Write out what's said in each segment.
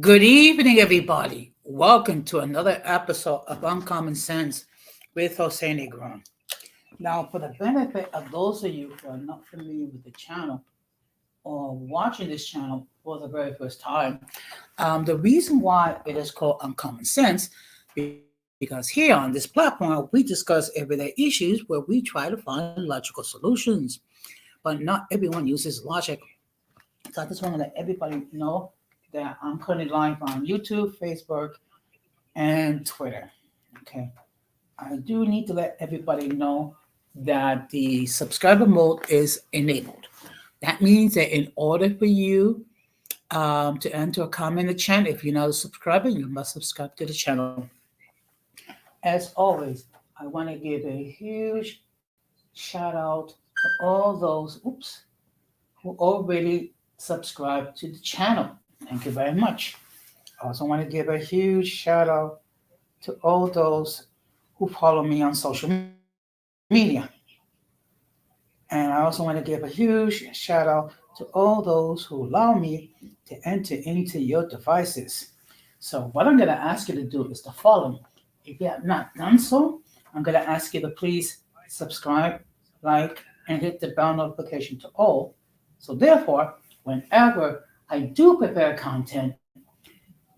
Good evening, everybody. Welcome to another episode of Uncommon Sense with Jose Negron. Now, for the benefit of those of you who are not familiar with the channel or watching this channel for the very first time, the reason why it is called Uncommon Sense because here on this platform we discuss everyday issues where we try to find logical solutions, but not everyone uses logic. So I just want to let everybody know that I'm currently live on YouTube, Facebook, and Twitter. Okay. I do need to let everybody know that the subscriber mode is enabled. That means that in order for you to enter a comment in the channel, if you're not a subscriber, you must subscribe to the channel. As always, I want to give a huge shout out to all those who already subscribe to the channel. Thank you very much. I also want to give a huge shout out to all those who follow me on social media. And I also want to give a huge shout out to all those who allow me to enter into your devices. So, what I'm going to ask you to do is the following. If you have not done so, I'm going to ask you to please subscribe, like, and hit the bell notification to all. So, therefore, whenever I do prepare content,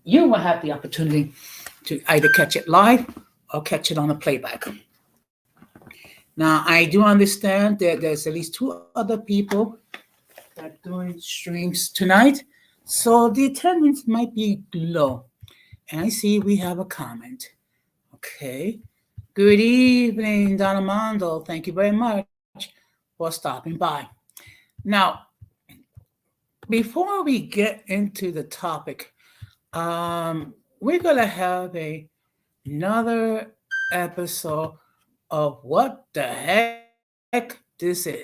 you will have the opportunity to either catch it live or catch it on a playback. Now, I do understand that there's at least two other people that are doing streams tonight, so the attendance might be low. And I see we have a comment. Okay. Good evening, Don Armando. Thank you very much for stopping by. Now, before we get into the topic, we're gonna have another episode of what the heck this is.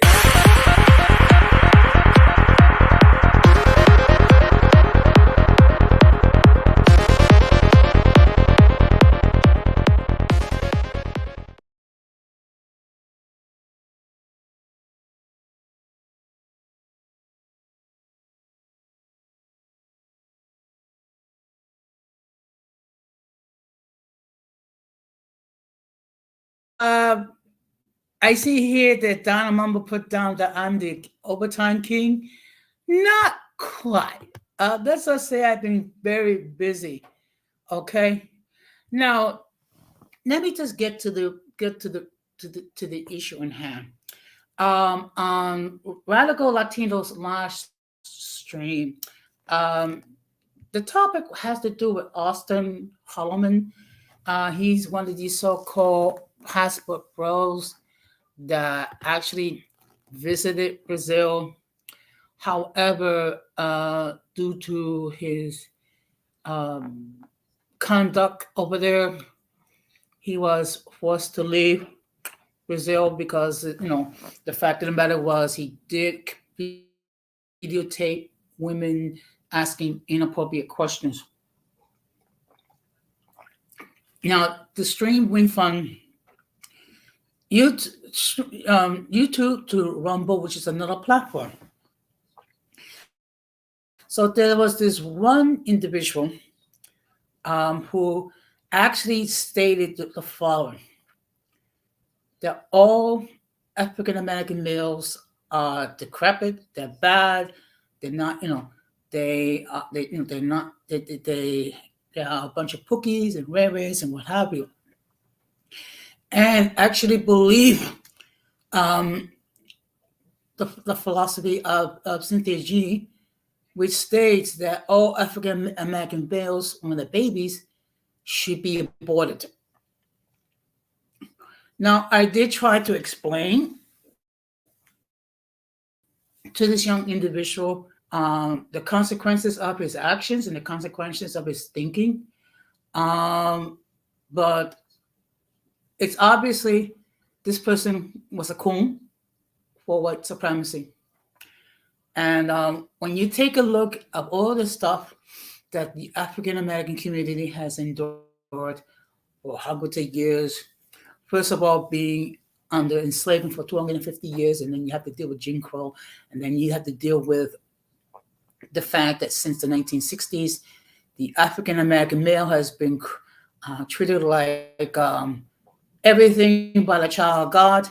Uh, I see here that Donna Mumble put down that I'm the overtime king. Not quite. Let's just say I've been very busy. Okay. Now, let me just get to the issue in hand. On Radical Latinos last stream, um, the topic has to do with Austin Holloman. He's one of these so-called passport bros that actually visited Brazil. However, due to his um, conduct over there, he was forced to leave Brazil because the fact of the matter was he did videotape women asking inappropriate questions. Now the stream went from YouTube to Rumble, which is another platform. So there was this one individual who actually stated the following: that all African American males are decrepit, they're bad, they're not, they're not, they are a bunch of pookies and rares and what have you, and actually believe um, the philosophy of Cynthia G, which states that all African American males, when they're babies, should be aborted. Now, I did try to explain to this young individual the consequences of his actions and the consequences of his thinking. But it's obviously this person was a coon for white supremacy. And when you take a look at all the stuff that the African American community has endured for hundreds of years, first of all, being under enslavement for 250 years, and then you have to deal with Jim Crow, and then you have to deal with the fact that since the 1960s, the African American male has been treated like everything but a child of God.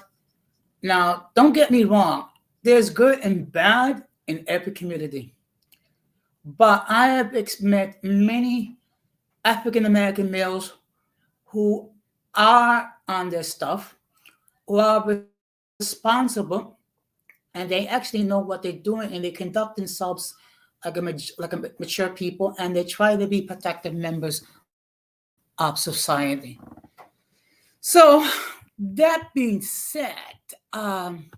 Now, don't get me wrong, there's good and bad in every community. But I have met many African American males who are on their stuff, who are responsible, and they actually know what they're doing, and they conduct themselves like a mature people, and they try to be protective members of society. So, that being said, um,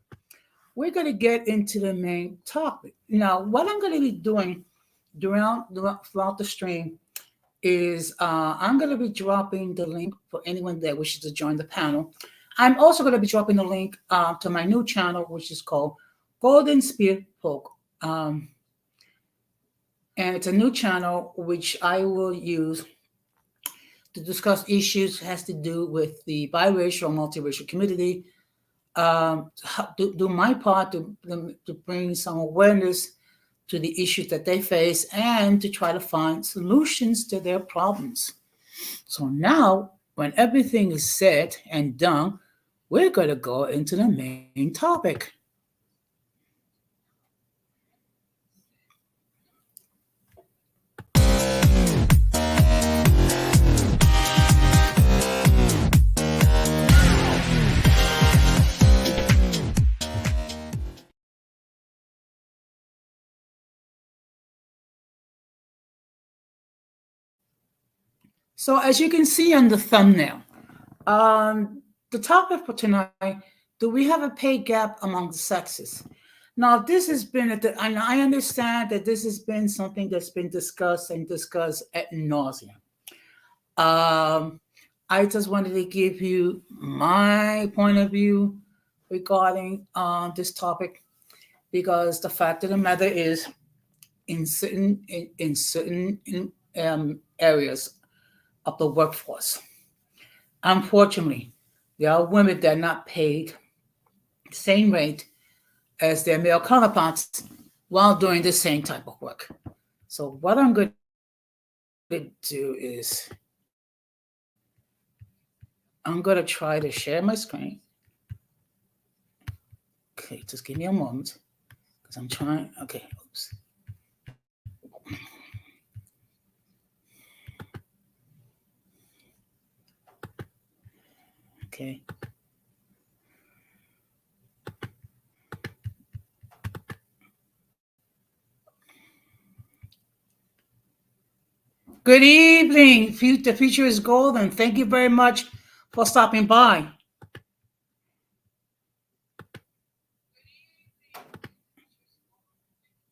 we're going to get into the main topic. Now, what I'm going to be doing throughout the stream is I'm going to be dropping the link for anyone that wishes to join the panel. I'm also going to be dropping the link to my new channel, which is called Golden Spear Folk. And it's a new channel which I will use to discuss issues has to do with the biracial, multiracial community. Do my part to bring some awareness to the issues that they face and to try to find solutions to their problems. So now, when everything is said and done, we're going to go into the main topic. So, as you can see on the thumbnail, the topic for tonight, do we have a pay gap among the sexes? Now, this has been, and I understand that this has been something that's been discussed and discussed at nauseum. I just wanted to give you my point of view regarding this topic, because the fact of the matter is, in certain areas of the workforce, unfortunately, there are women that are not paid the same rate as their male counterparts while doing the same type of work. So what I'm going to do is I'm going to try to share my screen. Okay, just give me a moment because I'm trying. Okay, oops. Okay. Good evening. The future is golden. Thank you very much for stopping by.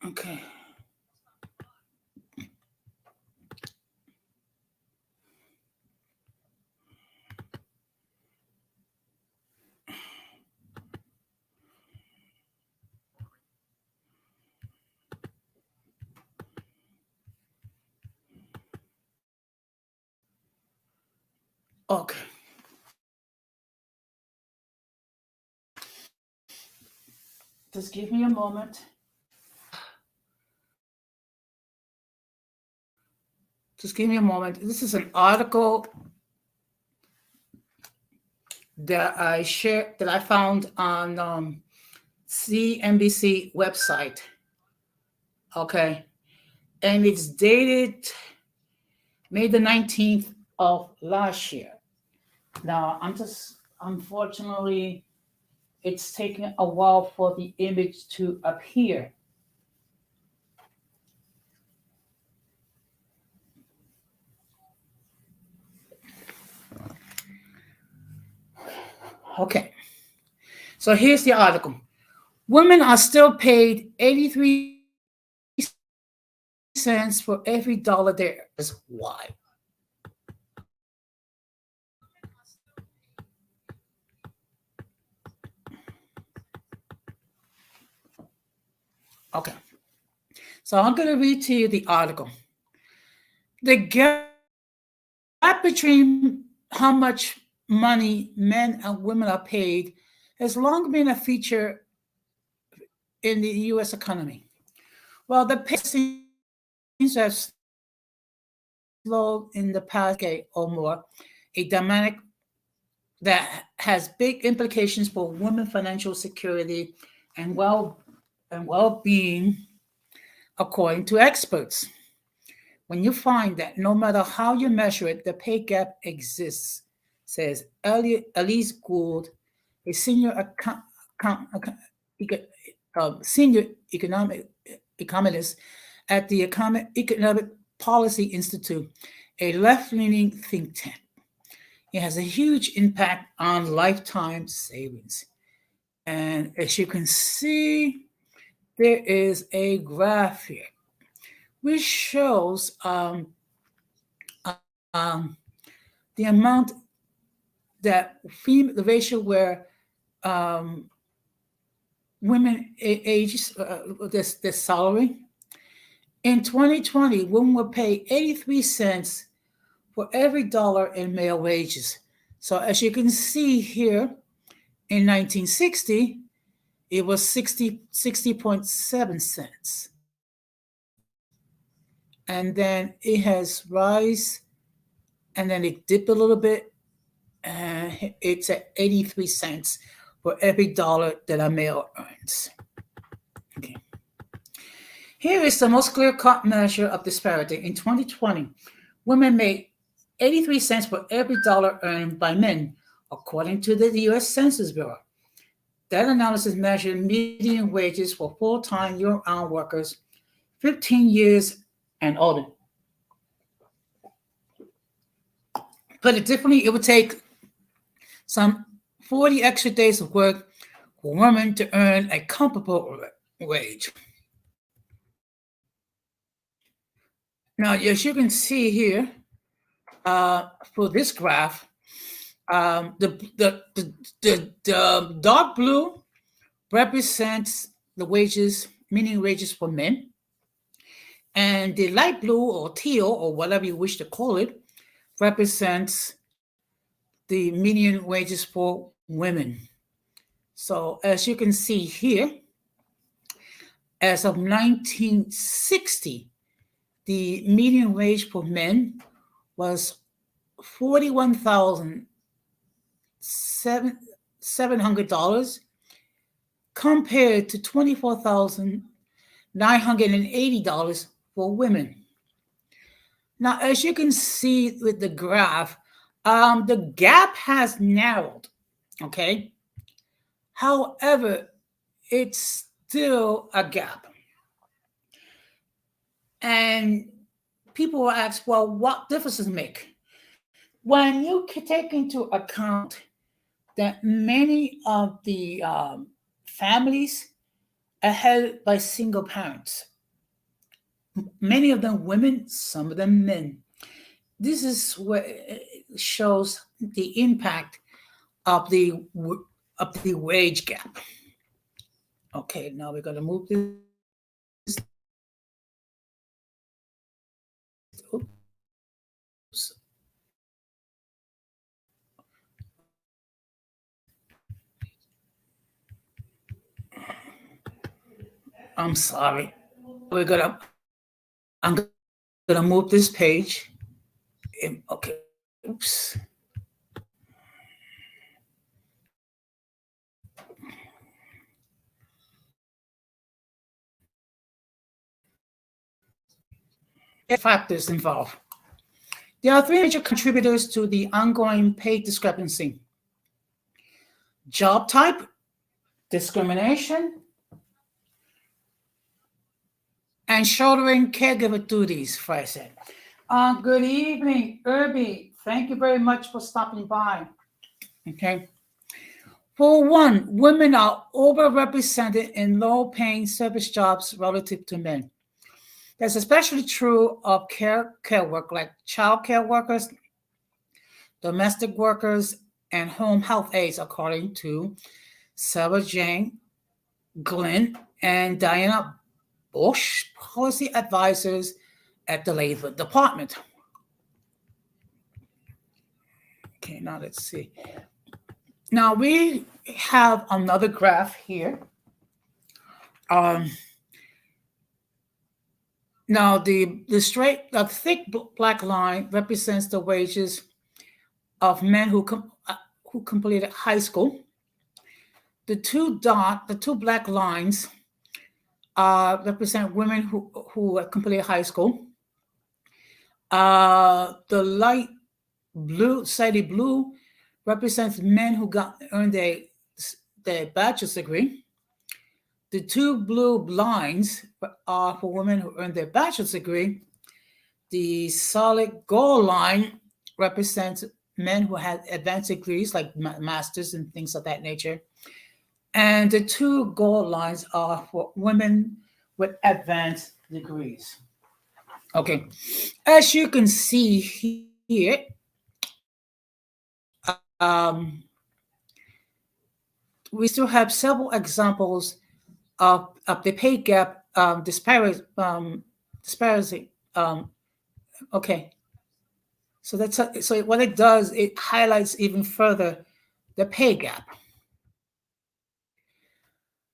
Okay. Okay. Just give me a moment. Just give me a moment. This is an article that I found on CNBC website. Okay, and it's dated May the 19th of last year. Now, unfortunately, it's taken a while for the image to appear. Okay, so here's the article. Women are still paid 83 cents for every dollar they earn. Why? Okay, so I'm going to read to you the article. The gap between how much money men and women are paid has long been a feature in the U.S. economy. While the pay seems to have slowed in the past decade or more, a dynamic that has big implications for women financial security and well-being, according to experts. When you find that no matter how you measure it, the pay gap exists, says Elise Gould, a eco- senior economist at the Economic Policy Institute, a left-leaning think tank. It has a huge impact on lifetime savings. And as you can see, there is a graph here which shows the amount that the ratio where um, women ages their salary. In 2020, women would pay 83 cents for every dollar in male wages. So as you can see here, in 1960, it was 60.7 cents. And then it has rise, and then it dipped a little bit, and it's at 83 cents for every dollar that a male earns. Okay. Here is the most clear-cut measure of disparity. In 2020, women made 83 cents for every dollar earned by men, according to the U.S. Census Bureau. That analysis measured median wages for full-time year-round workers 15 years and older. Put it differently, it would take some 40 extra days of work for women to earn a comparable wage. Now, as you can see here, for this graph, the dark blue represents the wages, meaning wages for men, and the light blue or teal or whatever you wish to call it represents the median wages for women. So as you can see here, as of 1960, the median wage for men was $41,700 compared to $24,980 for women. Now, as you can see with the graph, the gap has narrowed, okay? However, it's still a gap. And people will ask, well, what difference does it make? When you take into account that many of the families are held by single parents, many of them women, some of them men. This is where it shows the impact of the wage gap. Okay, now we're going to move this. Oops. I'm sorry. I'm gonna move this page. Okay. Oops. Factors involved. There are three major contributors to the ongoing pay discrepancy: job type, discrimination, and shouldering caregiver duties, I said. Good evening, Irby. Thank you very much for stopping by. Okay. For one, women are overrepresented in low-paying service jobs relative to men. That's especially true of care work, like child care workers, domestic workers, and home health aides, according to Sarah Jane Glenn and Diana Bush, policy advisors at the Labor Department. Okay, now let's see. Now we have another graph here. Now, the thick black line represents the wages of men who completed high school. The two black lines represent women who completed high school. The light blue, shady blue, represents men who got earned their bachelor's degree. The two blue lines are for women who earned their bachelor's degree. The solid gold line represents men who had advanced degrees like masters and things of that nature. And the two gold lines are for women with advanced degrees. Okay, as you can see here, we still have several examples of the pay gap disparity. Okay, so what it does, it highlights even further the pay gap.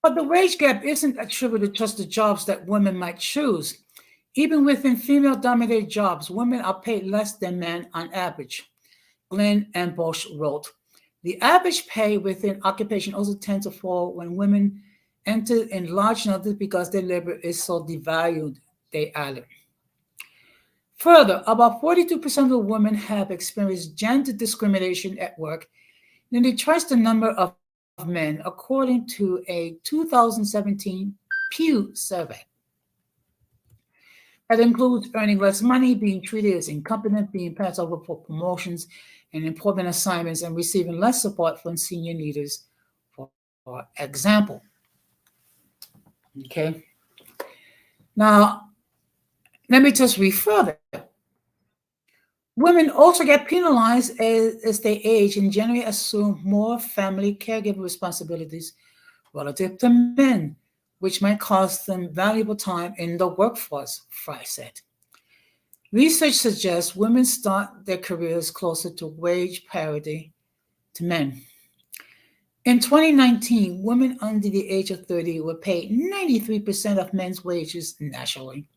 But the wage gap isn't attributed just to jobs that women might choose. Even within female dominated jobs, women are paid less than men on average. Glenn and Bosch wrote, the average pay within occupation also tends to fall when women enter in large numbers because their labor is so devalued, they added. Further, about 42% of women have experienced gender discrimination at work, and they twice the number of men, according to a 2017 Pew survey. That includes earning less money, being treated as incompetent, being passed over for promotions and employment assignments, and receiving less support from senior leaders, for example. Okay. Now, let me just read further. Women also get penalized as they age and generally assume more family caregiver responsibilities relative to men, which might cost them valuable time in the workforce, Fry said. Research suggests women start their careers closer to wage parity to men. In 2019, women under the age of 30 were paid 93% of men's wages nationally,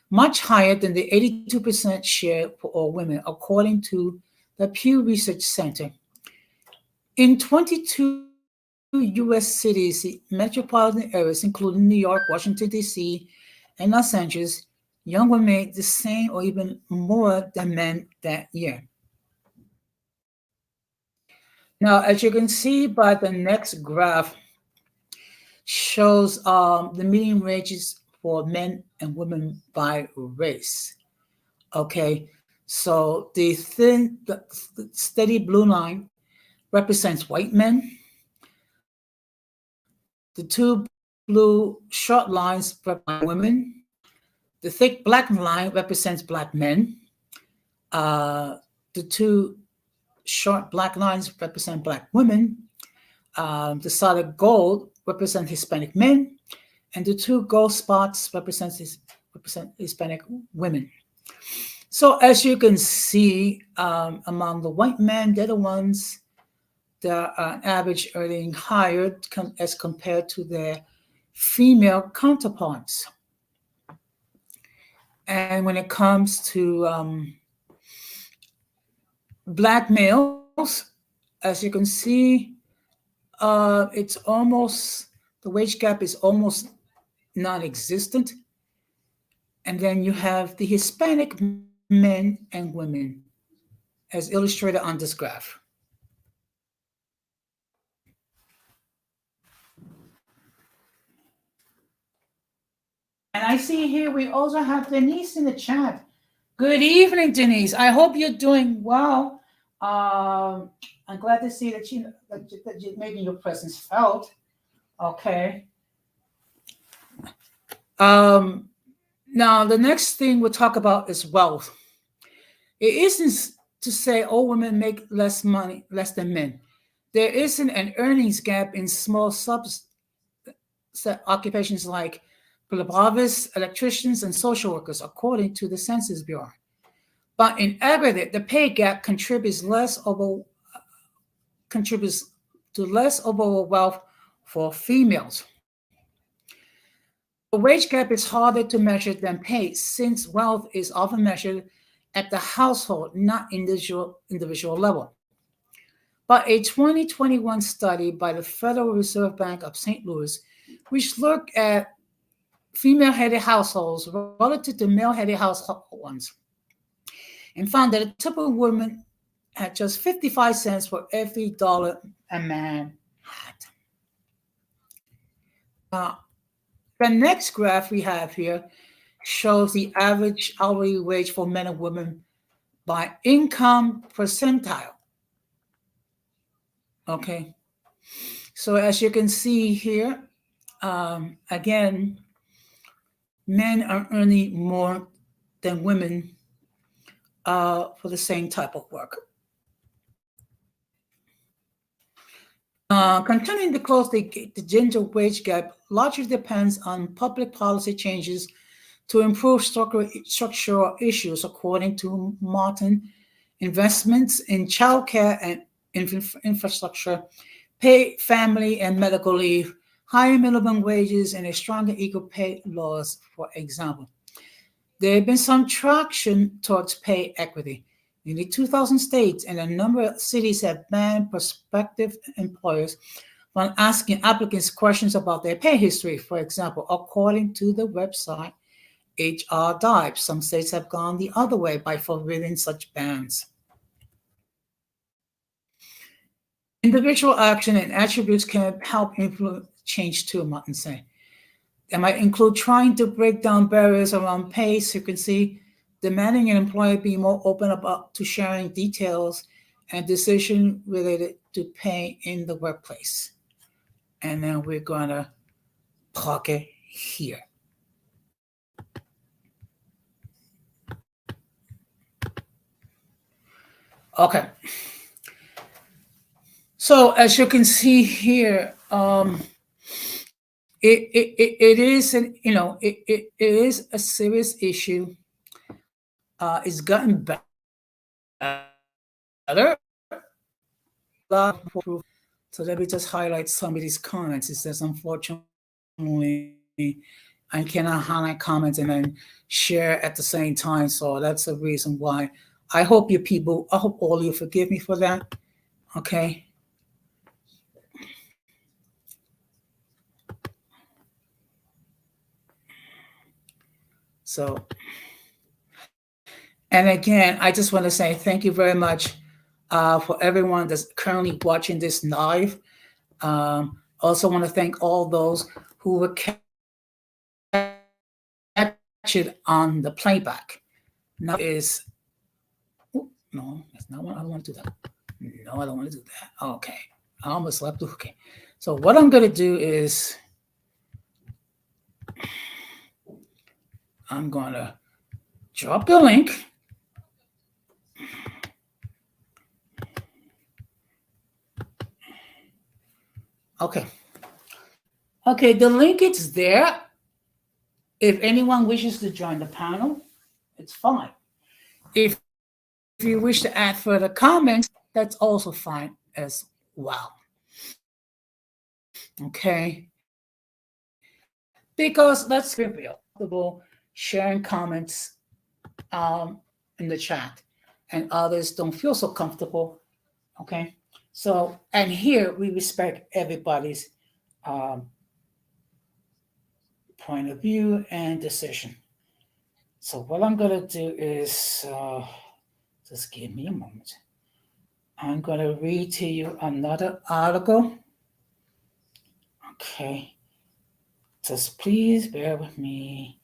much higher than the 82% share for all women, according to the Pew Research Center. In 22 U.S. cities, metropolitan areas, including New York, Washington, D.C., and Los Angeles, young women made the same or even more than men that year. Now, as you can see by the next graph, shows the median wages for men and women by race. Okay, so the steady blue line represents white men. The two blue short lines represent women. The thick black line represents black men. The two short black lines represent black women. The solid gold represent Hispanic men, and the two gold spots represent Hispanic women. So as you can see, among the white men, they're the ones that are average earning higher as compared to their female counterparts. And when it comes to black males, as you can see, it's almost, the wage gap is almost non-existent. And then you have the Hispanic men and women as illustrated on this graph. And I see here we also have Denise in the chat. Good evening, Denise. I hope you're doing well. I'm glad to see that you're making your presence felt. Okay. Now, the next thing we'll talk about is wealth. It isn't to say all women make less money, less than men. There isn't an earnings gap in small occupations like phlebotomists, electricians, and social workers, according to the Census Bureau. But in aggregate, the pay gap contributes to less overall wealth for females. The wage gap is harder to measure than pay since wealth is often measured at the household, not individual level. But a 2021 study by the Federal Reserve Bank of St. Louis, which looked at female headed households relative to male headed household ones, and found that a typical woman had just 55 cents for every dollar a man had. The next graph we have here shows the average hourly wage for men and women by income percentile. Okay. So as you can see here, again, men are earning more than women for the same type of work. Continuing to close the gender wage gap largely depends on public policy changes to improve structural issues, according to Martin. Investments in childcare and infrastructure, paid family and medical leave, higher minimum wages, and a stronger equal pay laws, for example. There have been some traction towards pay equity. Nearly 2,000 states and a number of cities have banned prospective employers from asking applicants questions about their pay history. For example, according to the website HR Dive, some states have gone the other way by forbidding such bans. Individual action and attributes can help influence change too, Martin said. They might include trying to break down barriers around pay. So you can see demanding an employer be more open about to sharing details and decision related to pay in the workplace. And then we're gonna plug it here. Okay. So as you can see here, it is it is a serious issue. It's gotten better. So let me just highlight some of these comments. It says, unfortunately, I cannot highlight comments and then share at the same time. So that's the reason why. I hope I hope all you forgive me for that. Okay. So, and again, I just want to say thank you very much for everyone that's currently watching this live. Also want to thank all those who were catch it on the playback. Now is no, that's not what I don't want to do that. No, I don't want to do that. Okay, I almost left. Okay, so what I'm going to do is I'm going to drop the link. Okay. Okay, the link is there. If anyone wishes to join the panel, it's fine. If you wish to add further comments, that's also fine as well. Okay. Because let's be real, sharing comments in the chat, and others don't feel so comfortable. Okay. So, and here we respect everybody's point of view and decision. So, what I'm going to do is just give me a moment. I'm going to read to you another article. Okay. Just please bear with me.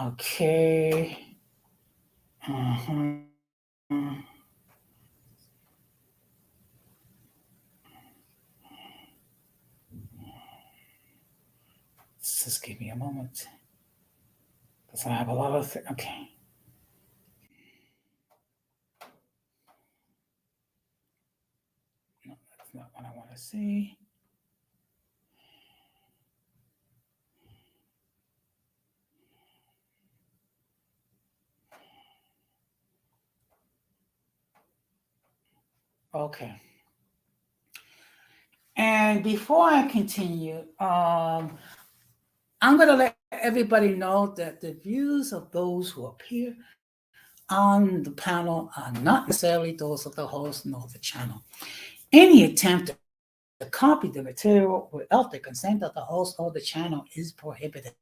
Okay. Uh-huh. Just give me a moment. Because I have a lot of okay. No, that's not what I want to see. Okay. And before I continue, I'm going to let everybody know that the views of those who appear on the panel are not necessarily those of the host nor the channel. Any attempt to copy the material without the consent of the host or the channel is prohibited.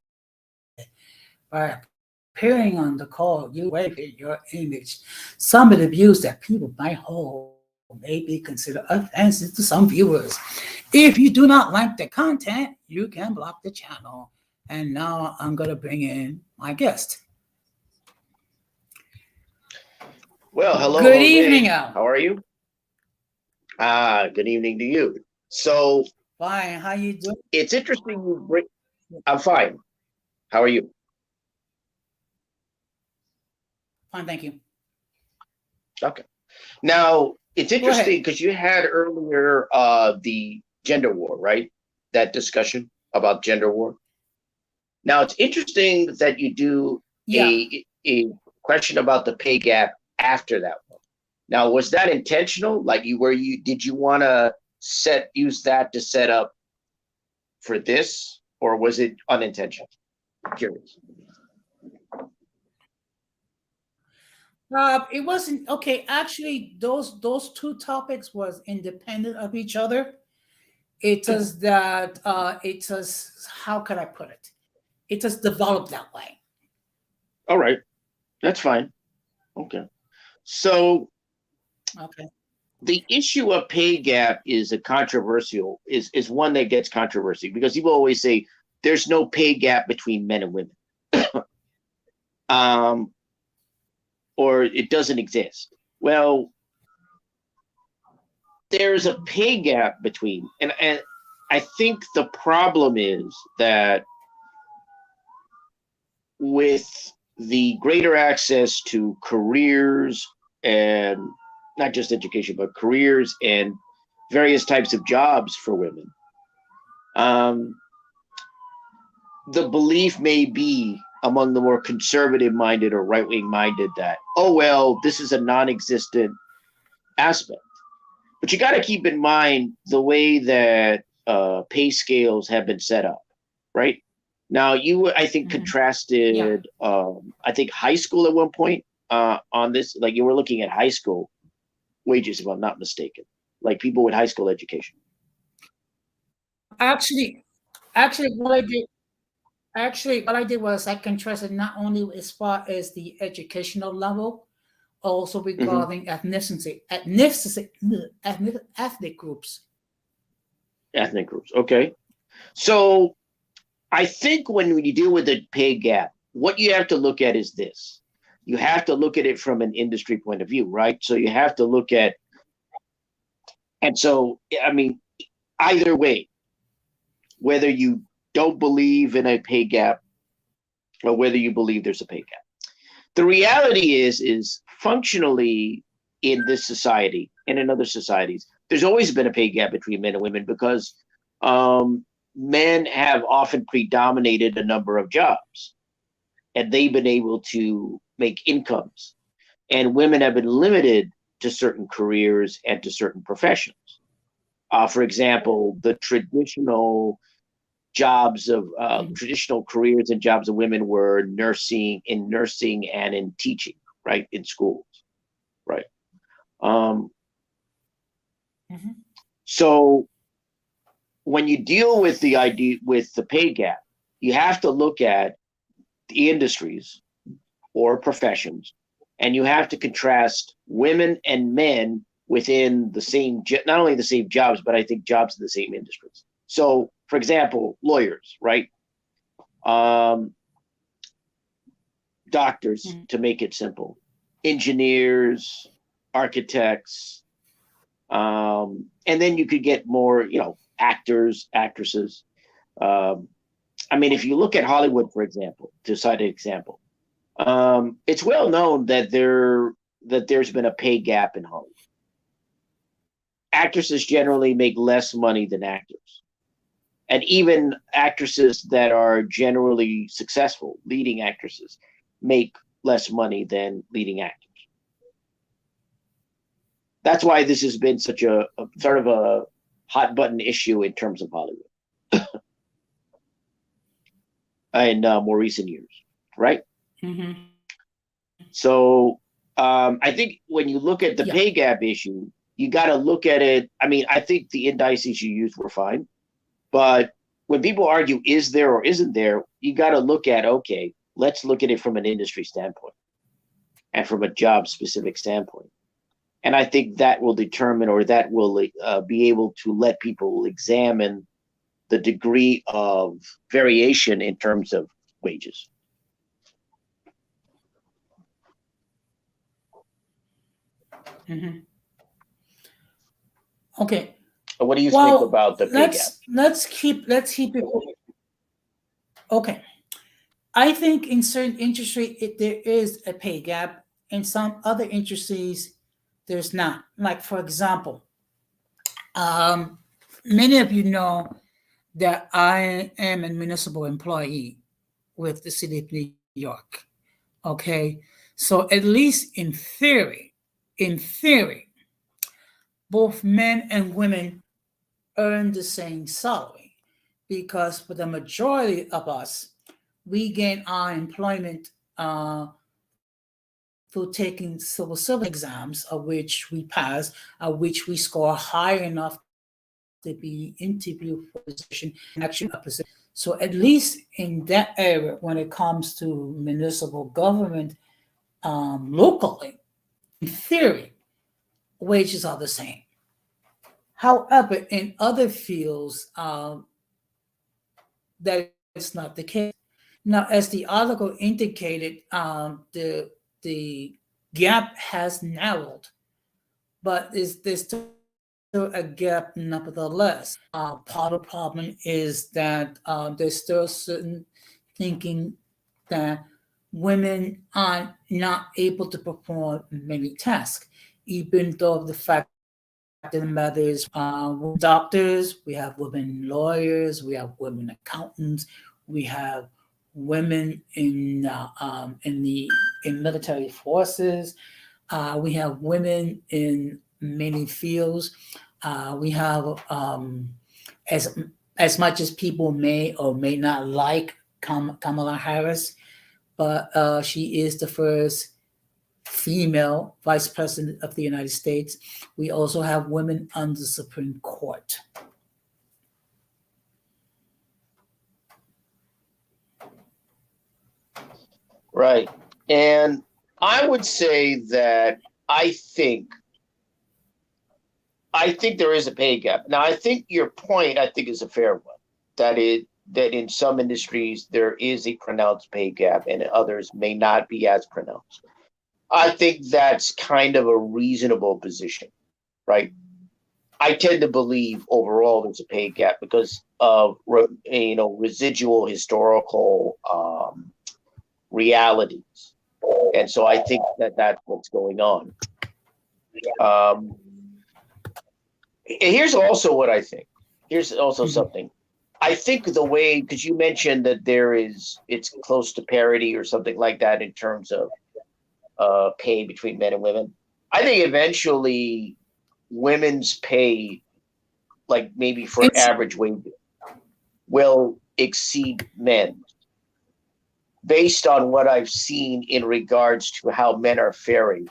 By appearing on the call, you waived your image. Some of the views that people might hold may be considered offensive to some viewers. If you do not like the content, you can block the channel. And now I'm going to bring in my guest. Well, hello, Good evening, Jose. Al. How are you? Good evening to you. So Fine. How you doing? it's interesting you bring. I'm fine. How are you? Fine, thank you. Okay. Now it's Go ahead. interesting because you had earlier the gender war, right? That discussion about gender war. Now it's interesting that you do Yeah. a question about the pay gap after that one. Now, was that intentional? Like you did you want to use that to set up for this, or was it unintentional? Curious. It wasn't okay. Actually, those two topics was independent of each other. It was that it was how could I put it? It was developed that way. All right, that's fine. Okay. So Okay. the issue of pay gap is a controversial is one that gets controversy because people always say there's no pay gap between men and women, um, or it doesn't exist. Well, there's a pay gap between, and I think the problem is that with the greater access to careers and not just education, but careers and various types of jobs for women, um, the belief may be among the more conservative minded or right wing minded that, oh, well, this is a non existent aspect. But you got to keep in mind the way that pay scales have been set up, right? Now, you, I think, Mhm. Yeah. contrasted, I think, high school at one point on this. Like you were looking at high school wages, if I'm not mistaken, like people with high school education. Actually, actually, what I did what I did was I contrasted not only as far as the educational level, also Hmm. regarding ethnic groups. Ethnic groups. Okay. So I think when you deal with the pay gap, what you have to look at is this. You have to look at it from an industry point of view, right? So you have to look at, and so, I mean, either way, whether you don't believe in a pay gap or whether you believe there's a pay gap. The reality is functionally in this society and in other societies, there's always been a pay gap between men and women because men have often predominated a number of jobs and they've been able to make incomes, and women have been limited to certain careers and to certain professions. For example, the Mhm. traditional careers and jobs of women were nursing and in teaching, right, in schools, right. Um, Mhm. so when you deal with the idea with the pay gap, you have to look at the industries or professions, and you have to contrast women and men within the same, not only the same jobs, but I think jobs in the same industries. So, for example, lawyers, right? Um, Doctors, Mhm. to make it simple, engineers, architects, and then you could get more, actors, actresses. Um, I mean, if you look at Hollywood, for example, to cite an example, it's well known that there's been a pay gap in Hollywood. Actresses generally make less money than actors, and even actresses that are generally successful, leading actresses, make less money than leading actors. That's why this has been such a sort of a hot button issue in terms of Hollywood. in more recent years, right? Hmm. So I think when you look at the Yeah. pay gap issue, you got to look at it. I mean, I think the indices you used were fine, but when people argue is there or isn't there, you got to look at, okay, let's look at it from an industry standpoint and from a job specific standpoint. And I think that will determine, or that will be able to let people examine the degree of variation in terms of wages. Hmm. Okay. What do you think Well, about the pay gap? let's keep it. Okay. I think in certain industry there is a pay gap. In some other industries, there's not. Like for example, um, many of you know that I am a municipal employee with the city of New York. Okay, so at least in theory, both men and women earn the same salary because for the majority of us, we gain our employment through taking civil service exams, of which we pass, of which we score high enough to be interviewed for a position and actually a position. So at least in that area, when it comes to municipal government locally, in theory, wages are the same. However, in other fields, that is not the case. Now, as the article indicated, the gap has narrowed, but there's still a gap nevertheless. Part of the problem is that there's still certain thinking that women are not able to perform many tasks, even though the fact of the matter is, doctors, we have women lawyers, we have women accountants, we have women in the in military forces, we have women in many fields. We have as as much as people may or may not like Kamala Harris, but she is the first female vice president of the United States. We also have women on the Supreme Court. Right. And I would say that I think I think there is a pay gap. Now, I think your point, I think, is a fair one. That in some industries there is a pronounced pay gap, and others may not be as pronounced. I think that's kind of a reasonable position, right? I tend to believe overall there's a pay gap because of residual historical realities, and so I think that that's what's going on. Um, Here's also what I think. Here's also Mhm. something. I think the way, because you mentioned that it's close to parity or something like that in terms of pay between men and women. I think eventually women's pay, like maybe for It's average wage, will exceed men based on what I've seen in regards to how men are faring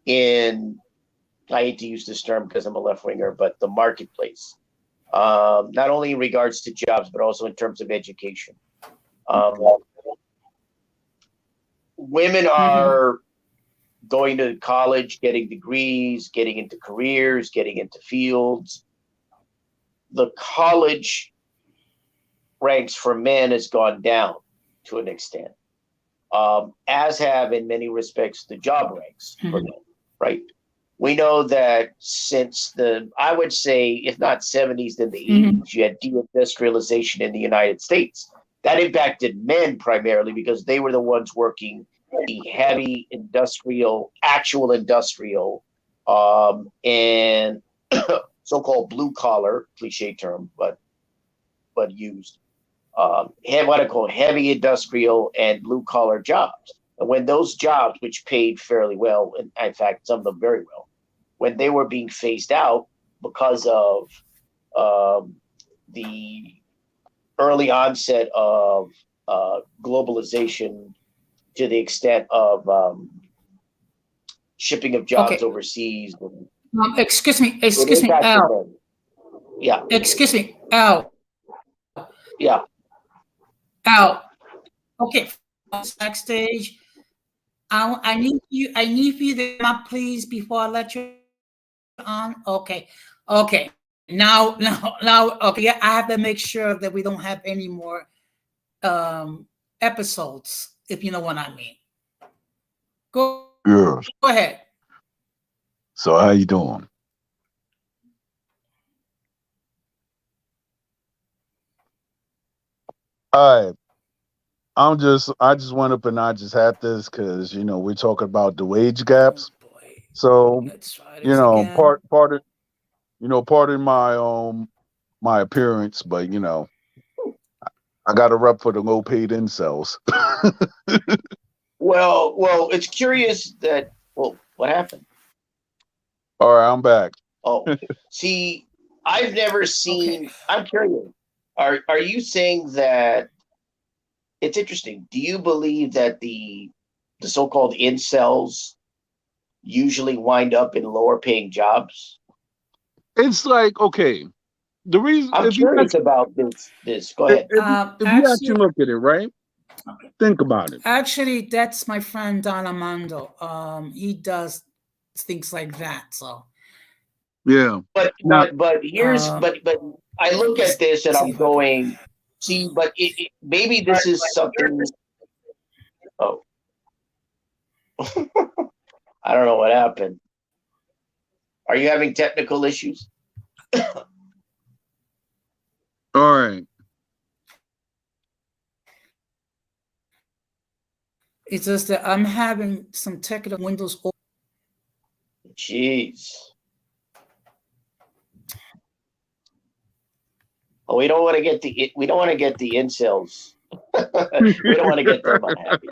in, I hate to use this term because I'm a left winger, but the marketplace. Not only in regards to jobs, but also in terms of education. Women mhm, are going to college, getting degrees, getting into careers, getting into fields. The college ranks for men has gone down to an extent, as have in many respects the job ranks for mhm, men, right? We know that since I would say, if not 70s, then the mhm, 80s, you had deindustrialization in the United States. That impacted men primarily because they were the ones working the heavy industrial, actual industrial, and so-called blue collar, cliche term, but used. What I call heavy industrial and blue collar jobs. And when those jobs, which paid fairly well, and in fact, some of them very well, when they were being phased out because of the early onset of globalization to the extent of shipping of jobs Okay. overseas. Excuse me, It impacted Al. them. Yeah, Excuse me, Al. yeah. Al. Okay. Backstage. I need you. I need you to come up, please, before I let you on. Okay. Okay. Now. Okay. Yeah, I have to make sure that we don't have any more episodes, if you know what I mean. Go Good. ahead. So how you doing? All right. I just went up and I just had this because we're talking about the wage Oh gaps. boy. So, Let's try this again. pardon my appearance, but I got a rep for the low paid incels. Well, it's curious that. Well, what happened? All right, I'm back. Oh, see, I've never Okay. seen. I'm curious. Are you saying that it's interesting? Do you believe that the so-called incels usually wind up in lower paying jobs? It's like, okay, the reason I'm curious about this. Go ahead. if you actually look at it, right? Think about it. Actually, that's my friend Don Armando. He does things like that. So Yeah. But Now, here's uh, but I look at this and see I'm if I can. going, see, but maybe this is something. Oh, I don't know what happened. Are you having technical issues? all right. It's just that I'm having some technical windows open. Jeez. Oh, we don't want to get the incels. We don't want to get them unhappy.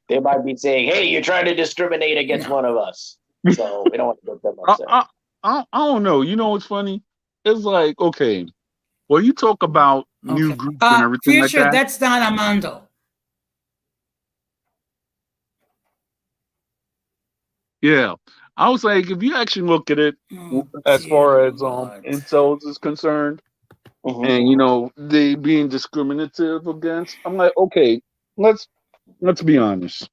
They might be saying, "Hey, you're trying to discriminate against one of us." So we don't want to get them upset. I don't know. You know what's funny? It's like, okay, well, you talk about new Okay. groups and everything Future, like that. that's Don Armando. Yeah. I was like, if you actually look at it Oh, as far dear as Lord. incels is concerned, Mhm. and they being discriminative against, I'm like, okay, let's be honest.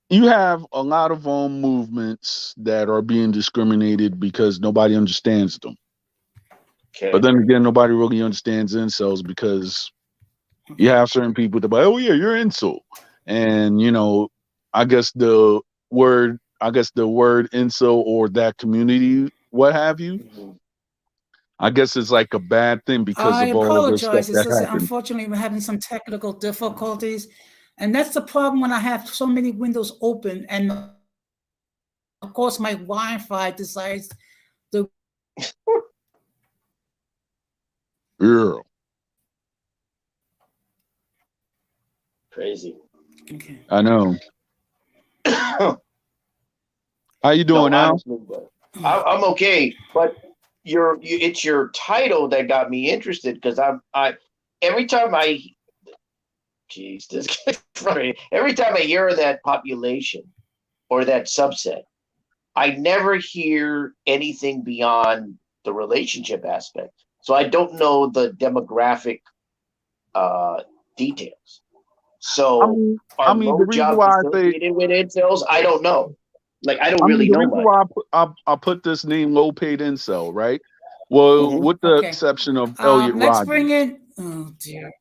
You have a lot of movements that are being discriminated because nobody understands them. Okay. But then again, nobody really understands incels because you have certain people that like, oh yeah, you're incel. And I guess the word incel or that community, what have you, Mhm. I guess it's like a bad thing because I of all of the stuff apologize. It's that just that happened. unfortunately we're having some technical difficulties. And that's the problem when I have so many windows open. And of course, my Wi-Fi decides to. Yeah. Crazy. Okay. I know. How you doing now? Honestly, I'm okay. But it's your title that got me interested because every time geez, this gets funny. Every time I hear that population or that subset, I never hear anything beyond the relationship aspect. So I don't know the demographic details. So are the low reason jobs why I say, associated with incels? I don't know. Like I don't really the know reason much. why I put this name low paid incel, right? Well, Mhm. with the Okay. exception of Elliot Let's Rodgers. bring in. Oh dear.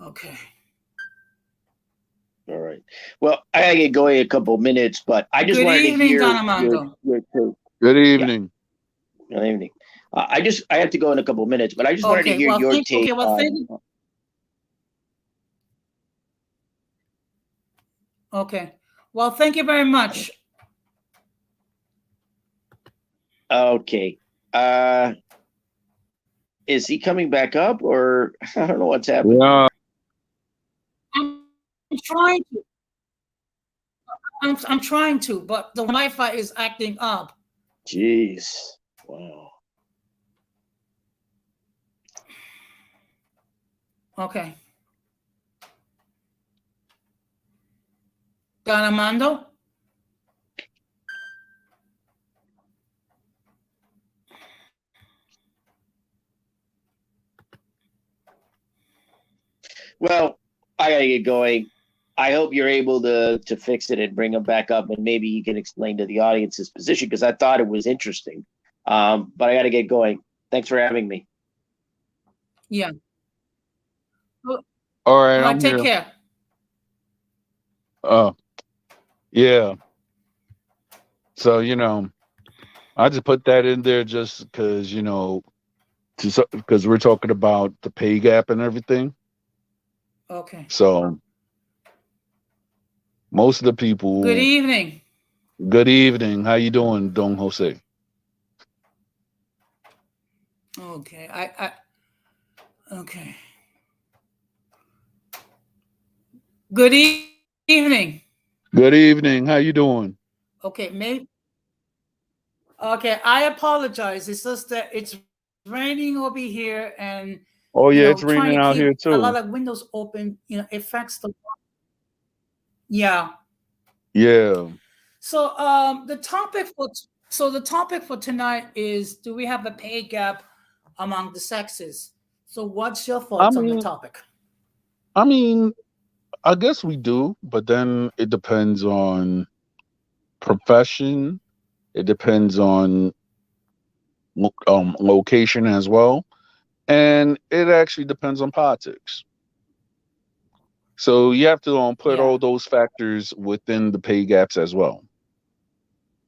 Okay. All right. Well, I gotta get going in a couple of minutes, but I just Good wanted to evening, hear Don Armando. your take. Good evening. Good evening. I have to go in a couple of minutes, but I just wanted to Okay. hear Well, your thank. take Okay. Well, thank on. you. Okay. Well, thank you very much. Okay. Is he coming back up, or I don't know what's happening? Yeah. I'm trying to. I'm trying to, but the Wi-Fi is acting up. Jeez. Wow. Okay. Don Armando? Well, I gotta get going. I hope you're able to fix it and bring him back up, and maybe he can explain to the audience his position, because I thought it was interesting. But I gotta get going. Thanks for having me. Yeah. All right, All right, I'm take here. care. Yeah. So, I just put that in there just because, because we're talking about the pay gap and everything. Okay. So most of the people. Good evening. Good evening. How you doing, Don Jose? Okay. Okay. Good evening. Good evening. How you doing? Okay, maybe. Okay, I apologize. It's just that it's raining over here, and Oh yeah, it's trying raining to out here keep a lot too. of windows open, affects the. Yeah. Yeah. So the topic for tonight is, do we have a pay gap among the sexes? So what's your I thoughts on the mean, topic? I mean, I guess we do, but then it depends on profession. It depends on location as well, and it actually depends on politics. So you have to put Yeah. all those factors within the pay gaps as well,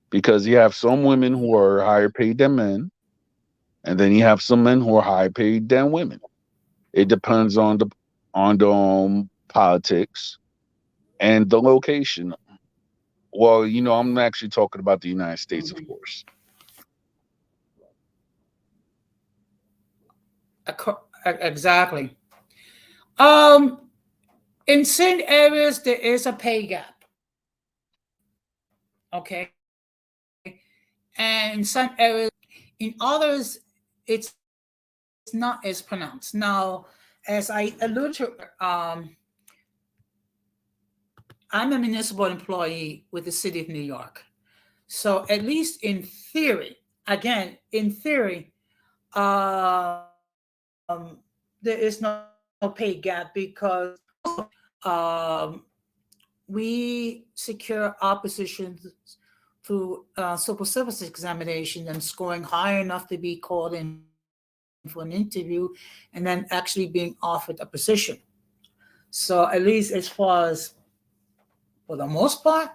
because you have some women who are higher paid than men, and then you have some men who are higher paid than women. It depends on the politics and the location. Well, I'm actually talking about the United States, of Mhm. course. Exactly. Um, in certain areas there is a pay gap. Okay, and in some areas, in others, it's not as pronounced. Now, as I alluded to, I'm a municipal employee with the city of New York. So at least in theory, again, in theory, um, there is no pay gap because um, we secure our positions through civil service examination and scoring high enough to be called in for an interview and then actually being offered a position. So at least as far as, for the most part,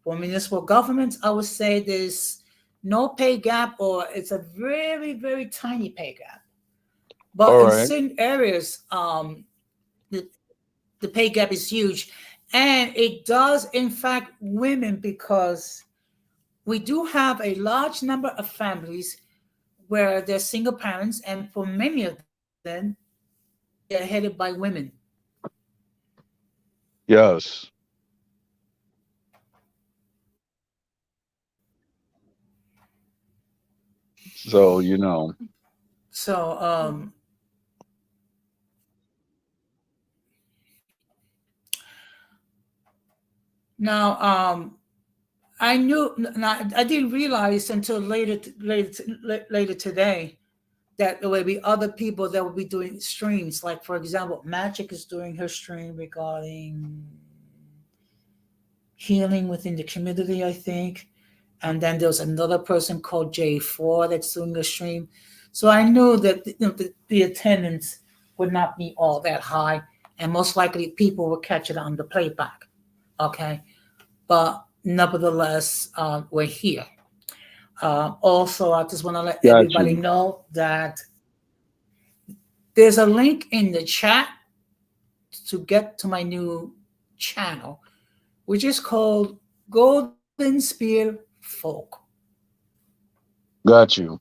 for municipal governments, I would say there's no pay gap, or it's a very, very tiny pay gap. But All in right. certain areas, the, the pay gap is huge. And it does impact women because we do have a large number of families where they're single parents, and for many of them, they're headed by women. Yes. So, So now I knew, I didn't realize until later today that there will be other people that will be doing streams. Like, for example, Magic is doing her stream regarding healing within the community, I think. And then there's another person called J4 that's doing a stream. So I knew that the attendance would not be all that high, and most likely people will catch it on the playback. Okay, but nevertheless, we're here. Also, I just want to let got everybody you. know that there's a link in the chat to get to my new channel. which is called Golden Spear Folk. Got you.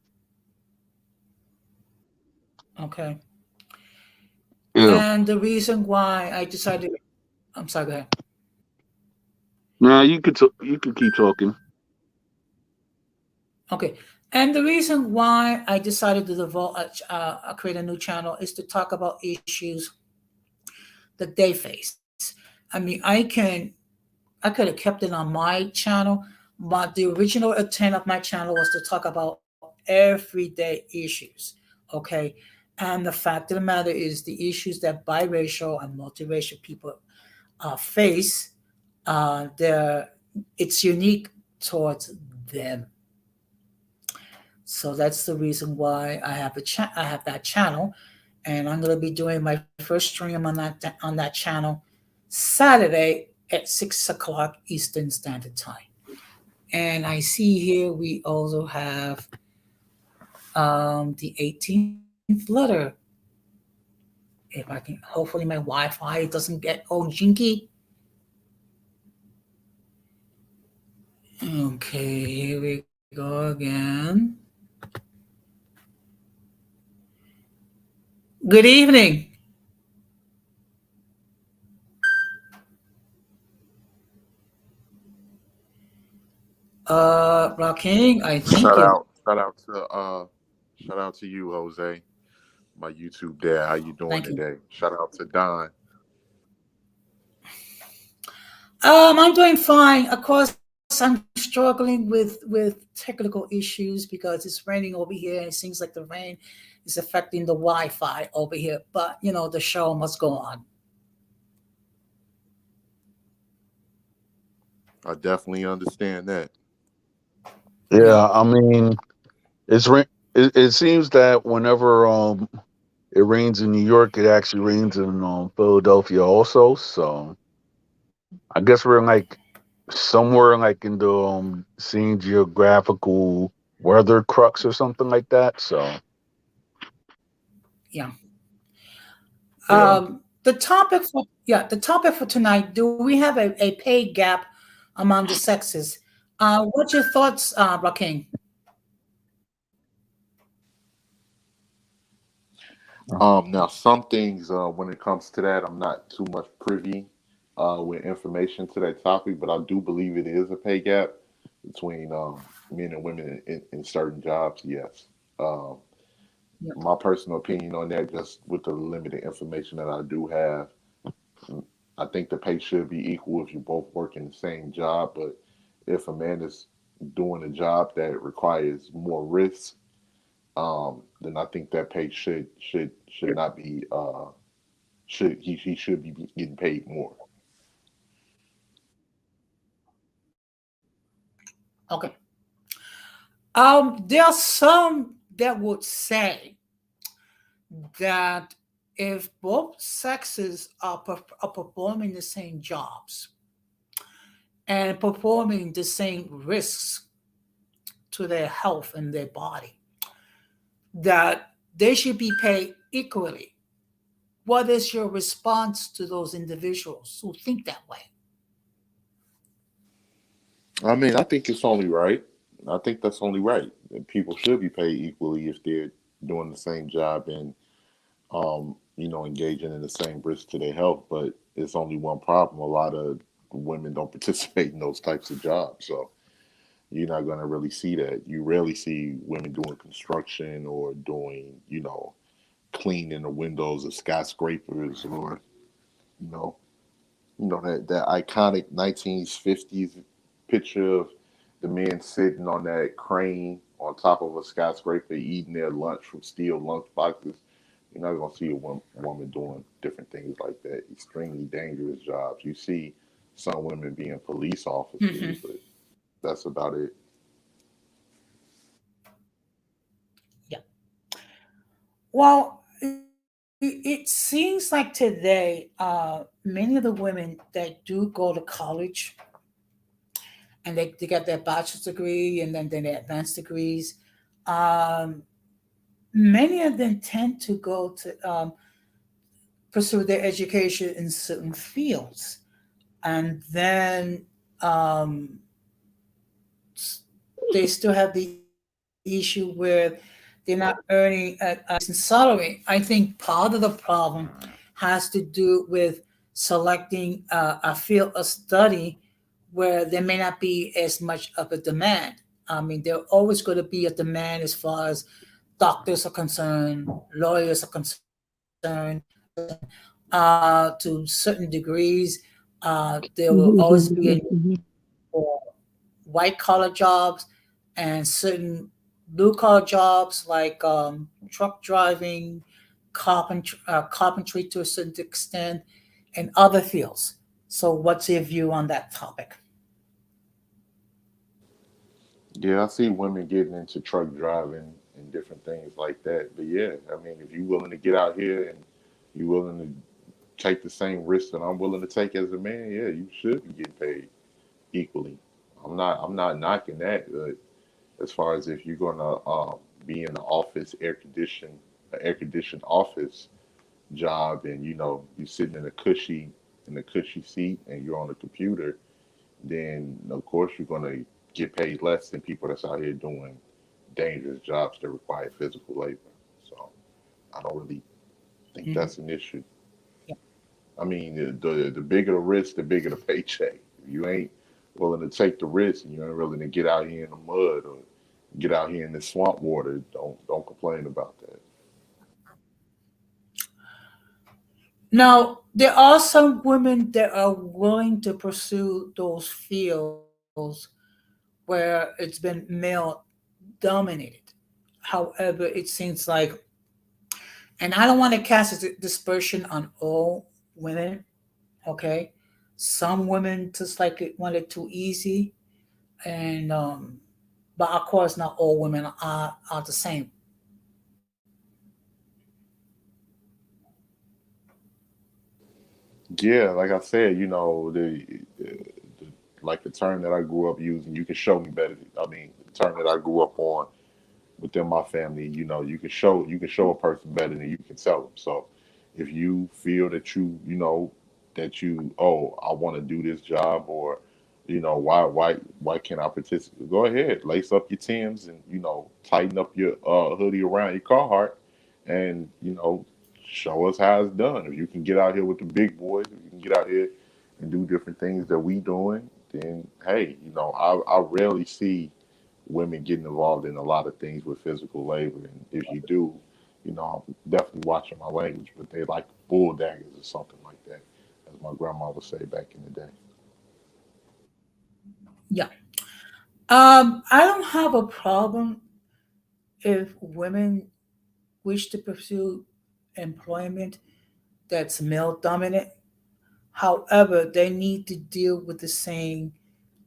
Okay. Yeah. And the reason why I decided, I'm sorry, go ahead. Nah, you could keep talking. Okay. And the reason why I decided to create a new channel is to talk about issues that they face. I mean, I could have kept it on my channel, but the original intent of my channel was to talk about everyday issues. Okay. And the fact of the matter is the issues that biracial and multiracial people face, they're, it's unique towards them. So that's the reason why I have that channel, and I'm going to be doing my first stream on that channel Saturday at 6 o'clock Eastern Standard Time. And I see here we also have the 18th letter. If I can, hopefully my Wi-Fi doesn't get all jinky. Okay, here we go again. Good evening. Raking, I think Shout you. out, shout out to you, Jose, my YouTube dad. How you doing Thank you. today? Shout out to Don. I'm doing fine. Of course, I'm struggling with technical issues because it's raining over here, and it seems like the rain is affecting the Wi-Fi over here. But you know, the show must go on. I definitely understand that. Yeah, Yeah. I mean, it's it seems that whenever it rains in New York, it actually rains in Philadelphia also. So I guess we're like somewhere like in the same geographical weather crux or something like that. So Yeah. Yeah. The topic for tonight. Do we have a pay gap among the sexes? What's your thoughts, Raking? Now some things when it comes to that, I'm not too much privy with information to that topic, but I do believe it is a pay gap between men and women in certain jobs. Yes. Um, Yeah. my personal opinion on that, just with the limited information that I do have, I think the pay should be equal if you both work in the same job. But if a man is doing a job that requires more risk, then I think that pay should not be he should be getting paid more. Okay. There are some that would say that if both sexes are performing the same jobs and performing the same risks to their health and their body, that they should be paid equally. What is your response to those individuals who think that way? I mean, I think it's only right. I think that's only right. That people should be paid equally if they're doing the same job and engaging in the same risk to their health. But it's only one problem. A lot of women don't participate in those types of jobs. So you're not going to really see that. You rarely see women doing construction or doing, cleaning the windows of skyscrapers or, you know, that iconic 1950s picture of the men sitting on that crane on top of a skyscraper eating their lunch from steel lunch boxes. You're not going to see a woman doing different things like that. Extremely dangerous jobs. You see some women being police officers, Mm-hmm. but that's about it. Yeah. Well, it seems like today, many of the women that do go to college and they get their bachelor's degree and then their advanced degrees, um, many of them tend to go to pursue their education in certain fields. and then um, s- they still have the issue where they're not earning a decent salary. I think part of the problem has to do with selecting a field of study where there may not be as much of a demand. I mean, there's always going to be a demand as far as doctors are concerned, lawyers are concerned, to certain degrees. There will always be a need for white collar jobs and certain blue collar jobs like truck driving, carpentry to a certain extent, and other fields. So, what's your view on that topic? Yeah, I see women getting into truck driving and different things like that. But yeah, I mean, if you're willing to get out here and you're willing to take the same risk that I'm willing to take as a man, yeah, you should be getting paid equally. I'm not knocking that. But as far as if you're gonna be in the office, air conditioned office job, and you're sitting in a cushy seat, and you're on a computer, then of course you're gonna get paid less than people that's out here doing dangerous jobs that require physical labor. So I don't really think Mhm. that's an issue. Yeah. I mean, the bigger the risk, the bigger the paycheck. If you ain't willing to take the risk and you ain't willing to get out here in the mud or get out here in the swamp water, don't complain about that. Now, there are some women that are willing to pursue those fields where it's been male dominated. However, it seems like, and I don't want to cast a dispersion on all women, okay? Some women just like it want it too easy, and but of course, not all women are the same. Yeah, like I said, the like the term that I grew up using, you can show me better. I mean, the term that I grew up on within my family, you can show a person better than you can tell them. So if you feel that I want to do this job, or why can't I participate? Go ahead, lace up your Timbs and tighten up your hoodie around your Carhartt, and show us how it's done. If you can get out here with the big boys, if you can get out here and do different things that we doing, then hey, I rarely see women getting involved in a lot of things with physical labor. And if you do, I'm definitely watching my language, but they like bull daggers or something like that, as my grandma would say back in the day. Yeah. I don't have a problem if women wish to pursue employment that's male dominant. However, they need to deal with the same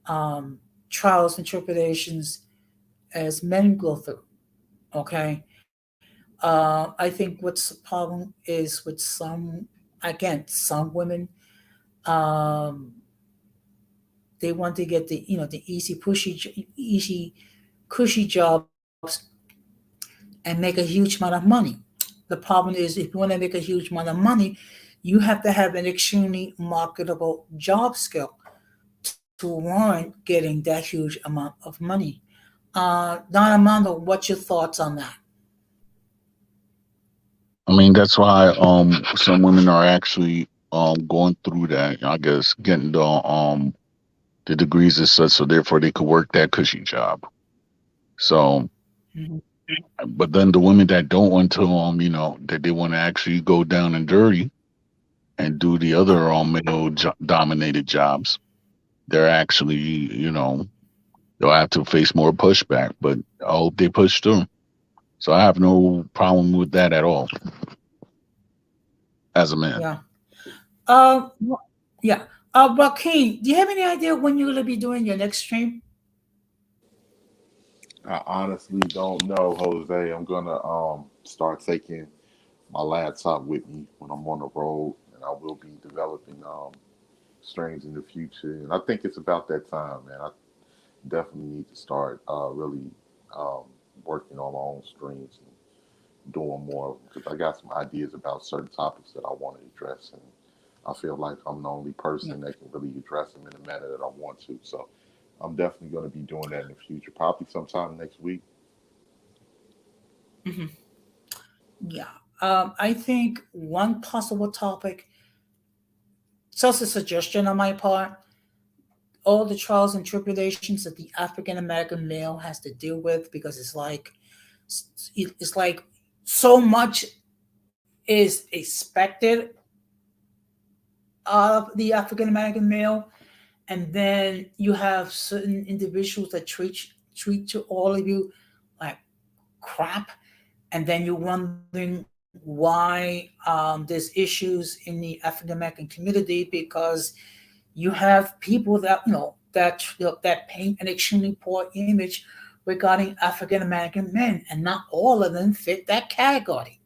um, trials and tribulations as men go through. Okay. I think what's the problem is with some women, um, they want to get the easy, cushy jobs and make a huge amount of money. The problem is if you want to make a huge amount of money, you have to have an extremely marketable job skill to warrant getting that huge amount of money. Don Armando, what's your thoughts on that? I mean, that's why some women are actually going through that. I guess getting the degrees and such, so therefore they could work that cushy job. So, Mhm. but then the women that don't want to that they want to actually go down and dirty and do the other male dominated jobs, they're actually they'll have to face more pushback. But I hope they push through. So I have no problem with that at all as a man. Yeah. Yeah. Joaquin, do you have any idea when you're gonna be doing your next stream? I honestly don't know, Jose. I'm gonna start taking my laptop with me when I'm on the road, and I will be developing streams in the future. And I think it's about that time, man. I definitely need to start really um, working on my own streams and doing more because I got some ideas about certain topics that I want to address, and I feel like I'm the only Yeah. person that can really address them in the manner that I want to. So I'm definitely going to be doing that in the future, probably sometime next week. Mhm. Yeah. I think one possible topic, just a suggestion on my part, all the trials and tribulations that the African American male has to deal with, because it's like so much is expected of the African American male, and then you have certain individuals that treat to all of you like crap, and then you're wondering why there's issues in the African American community, because you have people that that paint an extremely poor image regarding African American men, and not all of them fit that category.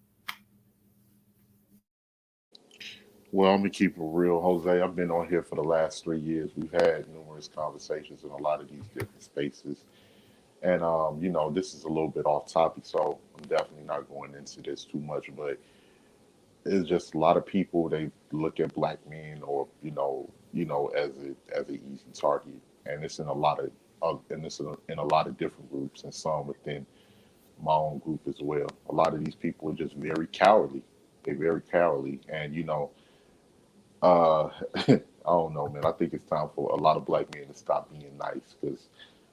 Well, I'm gonna keep it real, Jose. I've been on here for the last 3 years. We've had numerous conversations in a lot of these different spaces, and this is a little bit off topic, so I'm definitely not going into this too much. But it's just a lot of people, they look at black men, or as an easy target, and it's in a lot and it's in a lot of different groups, and some within my own group as well. A lot of these people are just very cowardly. They're very cowardly, and I don't know, man. I think it's time for a lot of black men to stop being nice, because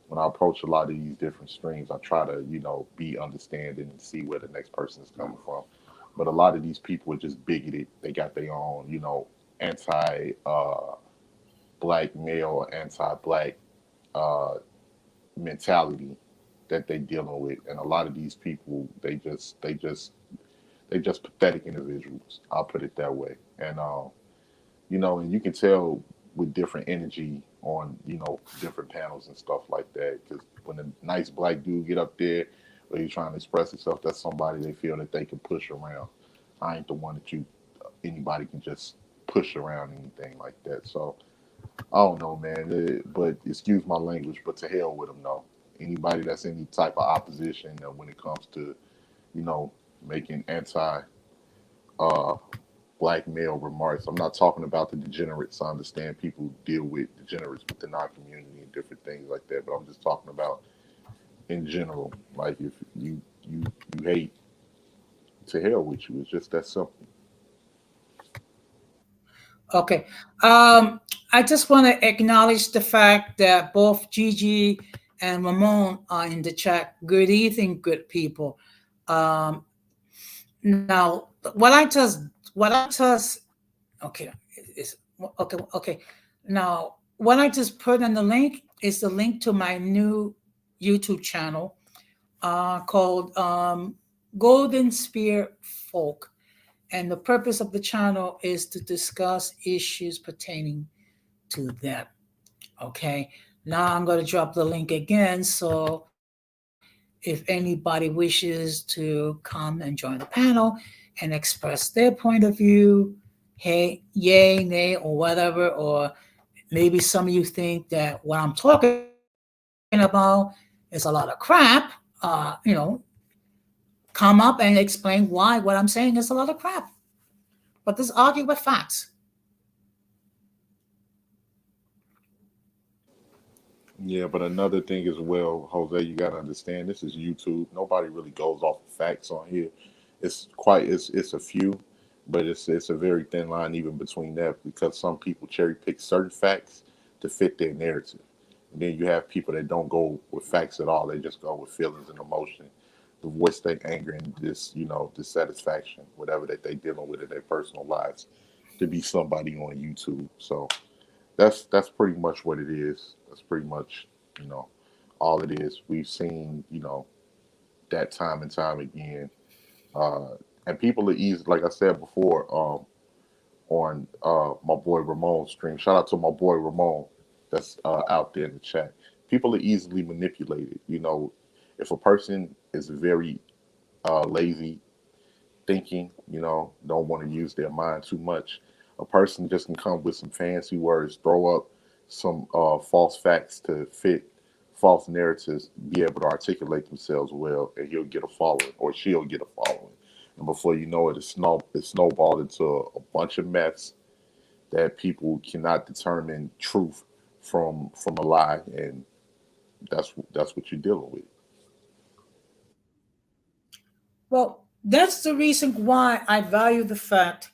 when I approach a lot of these different streams, I try to, be understanding and see where the next person is coming from. But a lot of these people are just bigoted. They got their own, anti black male, anti black uh, mentality that they dealing with. And a lot of these people, they just pathetic individuals. I'll put it that way. And you can tell with different energy on, different panels and stuff like that. Because when a nice black dude get up there, or he's trying to express himself, that's somebody they feel that they can push around. I ain't the one that anybody can just push around anything like that. So I don't know, man. But excuse my language, but to hell with them, no. Anybody that's any type of opposition, when it comes to, you know, making anti uh, black male remarks. I'm not talking about the degenerates. I understand people deal with degenerates within our community and different things like that, but I'm just talking about in general. Like, if you hate, to hell with you. It's just that simple. Okay. I just want to acknowledge the fact that both Gigi and Ramon are in the chat. Good evening, good people. Um, Now, okay, is okay. Now, what I just put in the link is the link to my new YouTube channel called Golden Spear Folk. And the purpose of the channel is to discuss issues pertaining to them. Okay. Now I'm going to drop the link again. So if anybody wishes to come and join the panel and express their point of view, hey, yay, nay, or whatever, or maybe some of you think that what I'm talking about is a lot of crap, come up and explain why what I'm saying is a lot of crap. But let's argue with facts. Yeah, but another thing as well, Jose, you got to understand, this is YouTube. Nobody really goes off of facts on here. It's a few, but it's a very thin line even between that, because some people cherry pick certain facts to fit their narrative. And then you have people that don't go with facts at all. They just go with feelings and emotion to voice their anger and dissatisfaction, whatever that they dealing with in their personal lives, to be somebody on YouTube. So that's pretty much what it is. That's pretty much, you know, all it is. We've seen, that time and time again. And people are easy, like I said before, on my boy Ramon's stream. Shout out to my boy Ramon that's out there in the chat. People are easily manipulated. If a person is very lazy thinking, don't want to use their mind too much. A person just can come with some fancy words, throw up some false facts to fit false narratives, be able to articulate themselves well, and he'll get a following, or she'll get a following. And before you know it, it's snowballed into a bunch of mess, that people cannot determine truth from a lie, and that's what you're dealing with. Well, that's the reason why I value the fact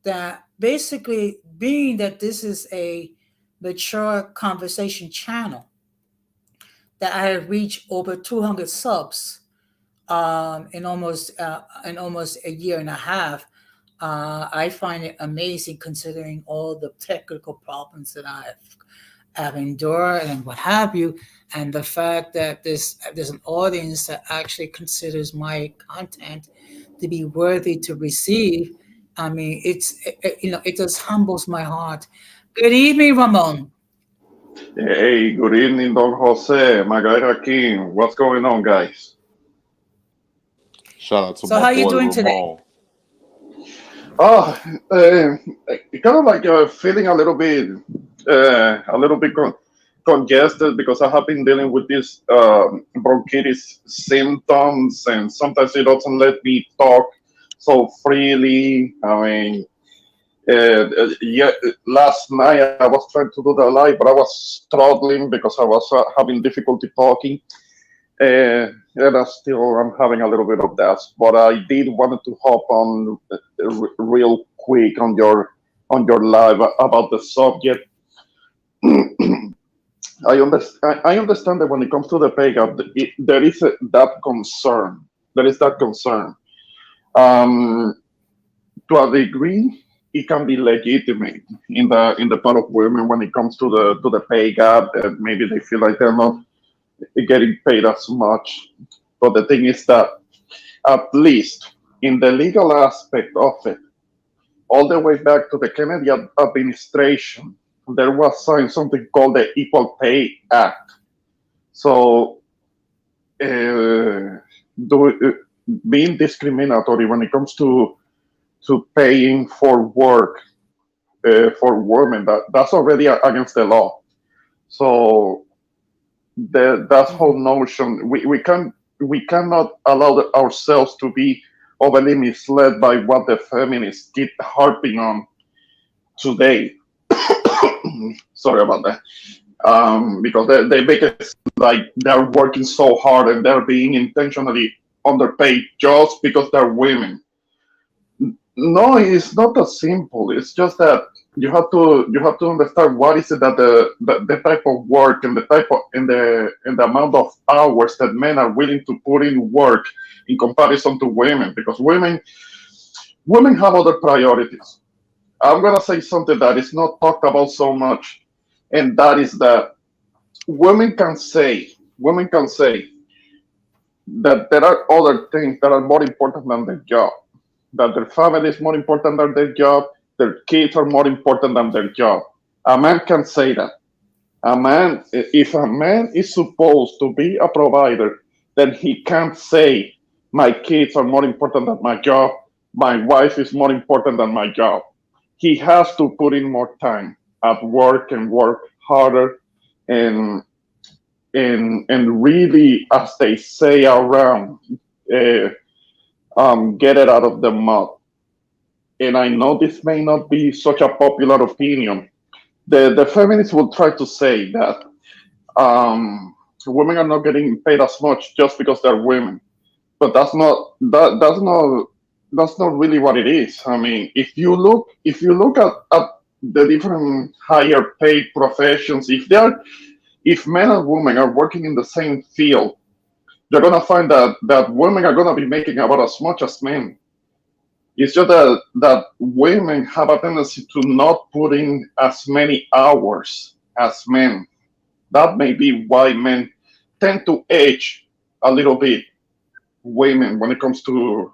that basically, being that this is a mature conversation channel, that I have reached over 200 subs in almost a year and a half. I find it amazing considering all the technical problems that have endured and what have you, and the fact that there's an audience that actually considers my content to be worthy to receive. I mean, it just humbles my heart. Good evening, Ramon. Hey, good evening, Don Jose, my guy Hakeem. What's going on, guys? Shout out to So, my how you boy doing today? Ramon. Oh, kind of like feeling a little bit congested because I have been dealing with these bronchitis symptoms, and sometimes it doesn't let me talk so freely. I mean, yeah, last night I was trying to do the live, but I was struggling because I was having difficulty talking. And I'm having a little bit of that, but I did wanted to hop on real quick on your live about the subject. I understand that when it comes to the pay gap, there is that concern. There is that concern. Um, to a degree, it can be legitimate in the part of women when it comes to the pay gap. That maybe they feel like they're not getting paid as much. But the thing is that, at least in the legal aspect of it, all the way back to the Kennedy administration, there was signed something called the Equal Pay Act. So, being discriminatory when it comes to paying for work for women, that's already against the law. So that whole notion, we cannot allow ourselves to be overly misled by what the feminists keep harping on today. Sorry about that. Because they make it like they're working so hard and they're being intentionally underpaid just because they're women. No, it's not that simple. It's just that you have to understand what is it that the type of work and the type of and the amount of hours that men are willing to put in work in comparison to women, because women have other priorities. I'm gonna say something that is not talked about so much, and that is that women can say that there are other things that are more important than their job, that their family is more important than their job, their kids are more important than their job. A man can say that. If a man is supposed to be a provider, then he can't say, my kids are more important than my job, my wife is more important than my job. He has to put in more time at work and work harder, and really, as they say around, uh, get it out of the mud. And I know this may not be such a popular opinion. The feminists will try to say that women are not getting paid as much just because they're women, but that's not really what it is. I mean, if you look at the different higher paid professions, if men and women are working in the same field, you're gonna find that women are gonna be making about as much as men. It's just that women have a tendency to not put in as many hours as men. That may be why men tend to edge a little bit women when it comes to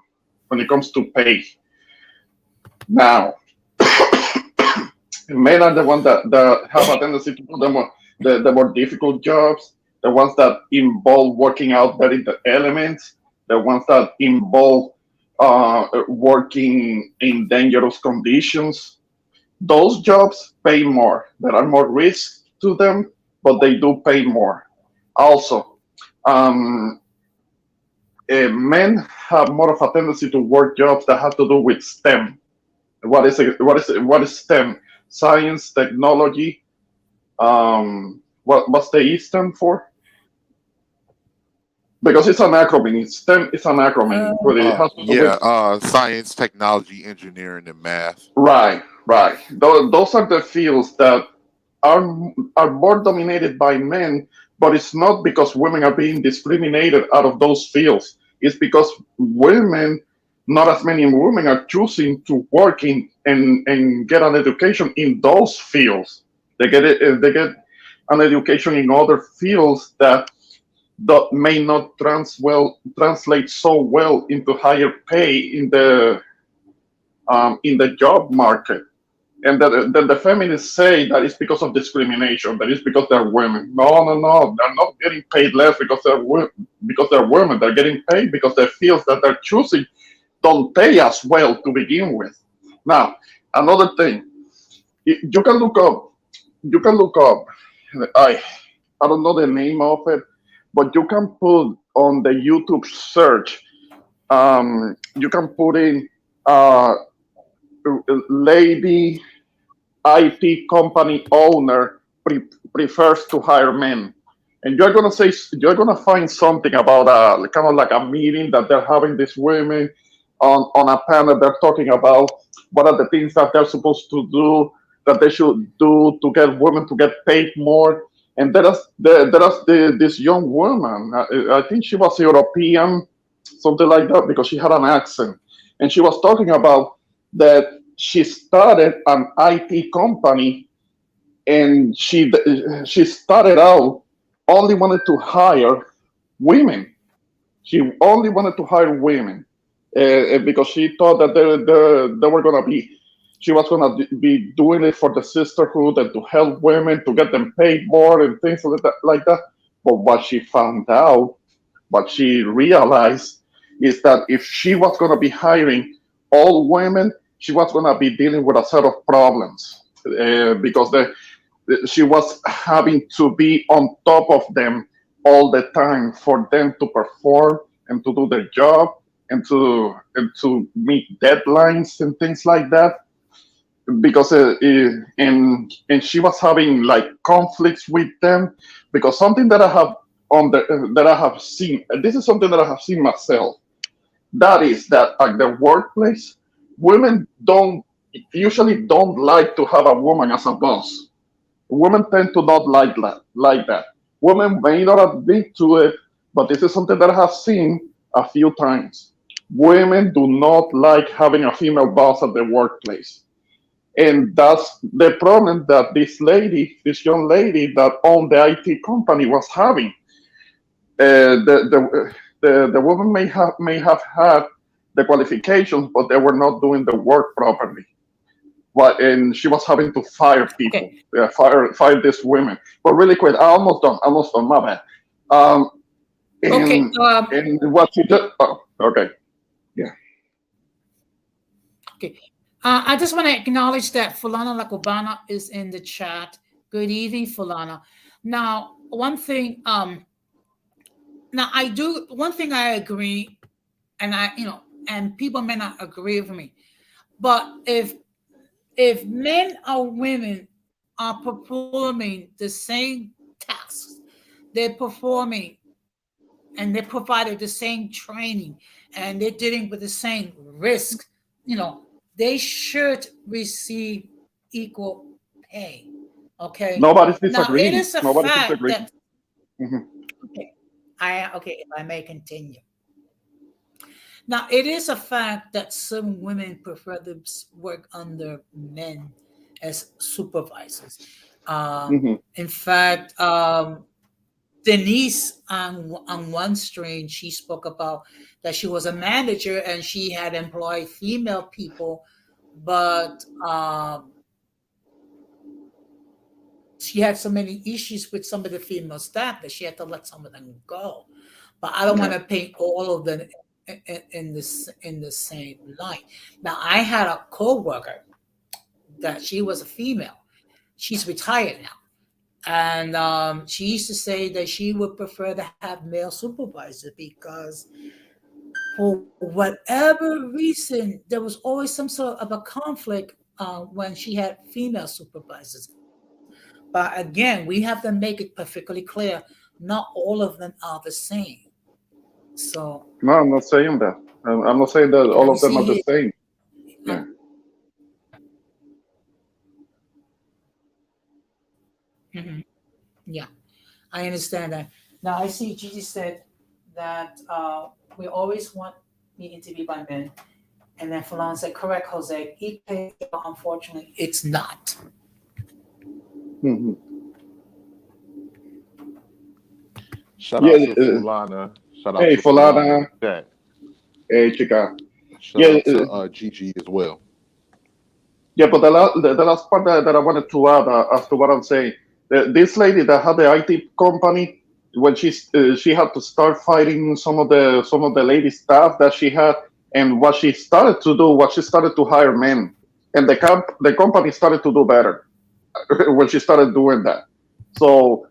pay. Now, men are the ones that have a tendency to do the more difficult jobs, the ones that involve working out there in the elements, the ones that involve working in dangerous conditions. Those jobs pay more. There are more risks to them, but they do pay more. Also, um, men have more of a tendency to work jobs that have to do with STEM. What is STEM? science, technology. What's the E stand for? Because it's an acronym. STEM is an acronym, but it has to do with Science, technology, engineering, and math. right, right. Those are the fields that are more dominated by men, but it's not because women are being discriminated out of those fields. It's because women, not as many women, are choosing to work in and get an education in those fields. They get an education in other fields that may not translate so well into higher pay in the job market. And that the feminists say that it's because of discrimination, that it's because they're women. No, no, no. They're not getting paid less because they're women. They're getting paid because the fields that they're choosing don't pay as well to begin with. Now, another thing, you can look up. You can look up. I don't know the name of it, but you can put on the YouTube search. You can put in lady IT company owner prefers to hire men. And you're gonna find something about kind of like a meeting that they're having these women on a panel. They're talking about what are the things that they're supposed to do, that they should do to get women to get paid more. And this young woman. I think she was European, something like that, because she had an accent, and she was talking about that she started an IT company, and she started out only wanted to hire women. She only wanted to hire women because she thought that they were gonna be. She was gonna be doing it for the sisterhood and to help women to get them paid more and things like that. But what she found out, what she realized, is that if she was gonna be hiring all women, she was gonna be dealing with a set of problems because she was having to be on top of them all the time for them to perform and to do their job and to meet deadlines and things like that. Because and she was having like conflicts with them because something that I have that I have seen, and this is something that I have seen myself, that is that at the workplace, women don't usually don't like to have a woman as a boss. Women tend to not like that. Like that. Women may not admit to it, but this is something that I have seen a few times. Women do not like having a female boss at the workplace, and that's the problem that this young lady that owned the IT company was having. The woman may have had the qualifications, but they were not doing the work properly. And she was having to fire people, Okay. fire these women. But really quick, almost done. My bad. Um, Okay. and what she did. Oh, okay. Yeah. Okay. I just want to acknowledge that Fulana La Cubana is in the chat. Good evening, Fulana. Now, one thing I agree, and and people may not agree with me, but if men or women are performing the same tasks, they're performing and they provided the same training and they're dealing with the same risk, you know, they should receive equal pay. Okay. Nobody's Now it disagreeing. is a Nobody's fact disagreeing. that Mhm. okay, if I may continue. Now it is a fact that some women prefer to work under men as supervisors. Mhm. In fact, Denise on one stream, she spoke about that she was a manager and she had employed female people, but she had so many issues with some of the female staff that she had to let some of them go. But I don't want Yeah. to paint all of them in the same light. Now I had a co-worker that she was a female. She's retired now. And she used to say that she would prefer to have male supervisors because, for whatever reason, there was always some sort of a conflict when she had female supervisors. But again, we have to make it perfectly clear: not all of them are the same. So No, I'm not saying that. I'm not saying that yeah, all you of them are see the here. same. Yeah. Um, mhm, yeah, I understand that. Now I see Gigi said that we always want me interviewed by men, and then Falon said, "Correct, Jose. Unfortunately, it's not." Mhm. Shout Yeah. out to Fulana. Shout out Hey, to Fulana in Falana. the chat. Hey, Chica. Shout Yeah. out to Gigi as well. Yeah, but the last part that I wanted to add as to what I'm saying, this lady that had the IT company, when she had to start fighting some of the lady staff that she had, and what she started to do, what she started to hire men, and the company started to do better when she started doing that. So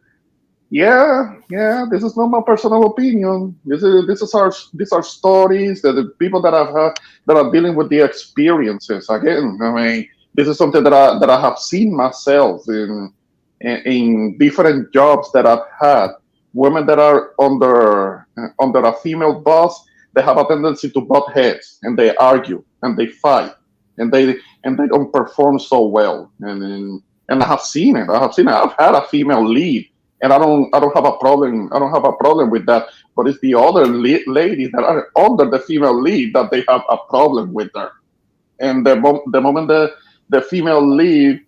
yeah, yeah, this is not my personal opinion. This is our these are stories that the people that I've had that are dealing with the experiences. Again, I mean, this is something that I have seen myself in different jobs that I've had. Women that are under a female boss, they have a tendency to butt heads and they argue and they fight and they don't perform so well. And I have seen it. I have seen it. I've had a female lead and I don't have a problem. I don't have a problem with that. But it's the other ladies that are under the female lead that they have a problem with her. And the moment the female lead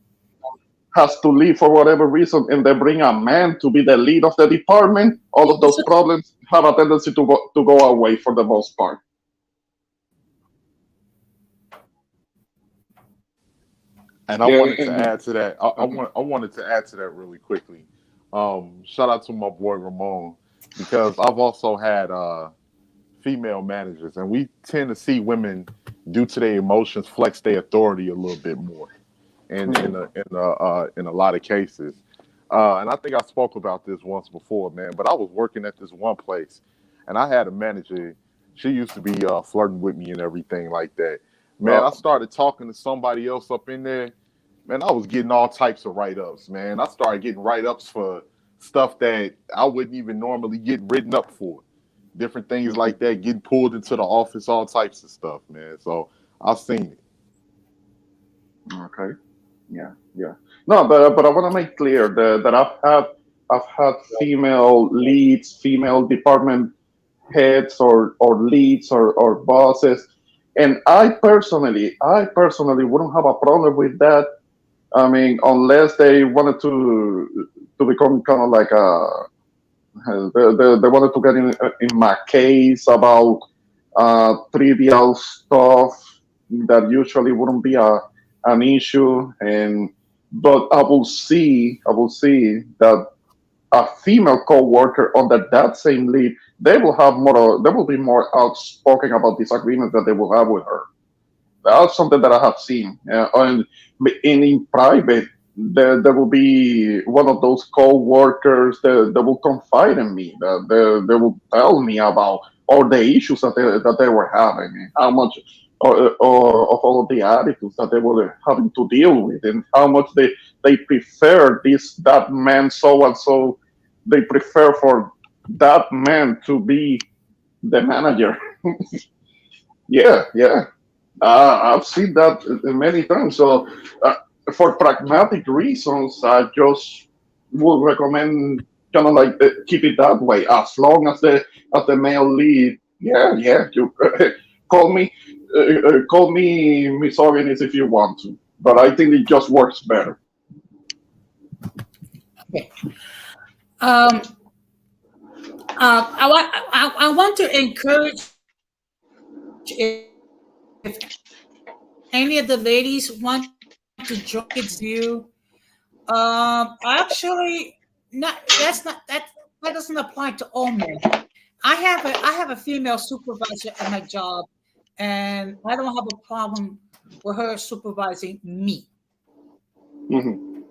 has to leave for whatever reason, and they bring a man to be the lead of the department, all of those problems have a tendency to go away for the most part. And I Yeah. wanted to add to that. I wanted to add to that really quickly. Shout out to my boy Ramon because I've also had female managers, and we tend to see women, due to their emotions, flex their authority a little bit more, in a lot of cases. And I think I spoke about this once before, man. But I was working at this one place, and I had a manager. She used to be flirting with me and everything like that. Man, I Oh, started talking to somebody else up in there. Man, I was getting all types of write ups. Man, I started getting write ups for stuff that I wouldn't even normally get written up for. Different things like that, getting pulled into the office, all types of stuff, man. So I've seen it. okay. Yeah, yeah. No, but I want to make clear that I've had female leads, female department heads or leads or bosses, and I personally wouldn't have a problem with that. I mean, unless they wanted to become kind of like they wanted to get in my case about trivial stuff that usually wouldn't be an issue, and but I will see that a female coworker under that same lead, they will be more outspoken about disagreements that they will have with her. That's something that I have seen. And in private, there will be one of those co-workers that will confide in me. That they will tell me about all the issues that they were having, and how much of all of the attitudes that they were having to deal with, and how much they prefer that man so and so. They prefer for that man to be the manager. Yeah, yeah. I've seen that many times. So, for pragmatic reasons, I just would recommend kind of like keep it that way. As long as the male lead, yeah, yeah, you call me call me misogynist if you want to, but I think it just works better. Okay. Um, I want to encourage if any of the ladies want to join its view. Actually, not that's not that doesn't apply to all men. I have a female supervisor at my job, and I don't have a problem with her supervising me. Hmm.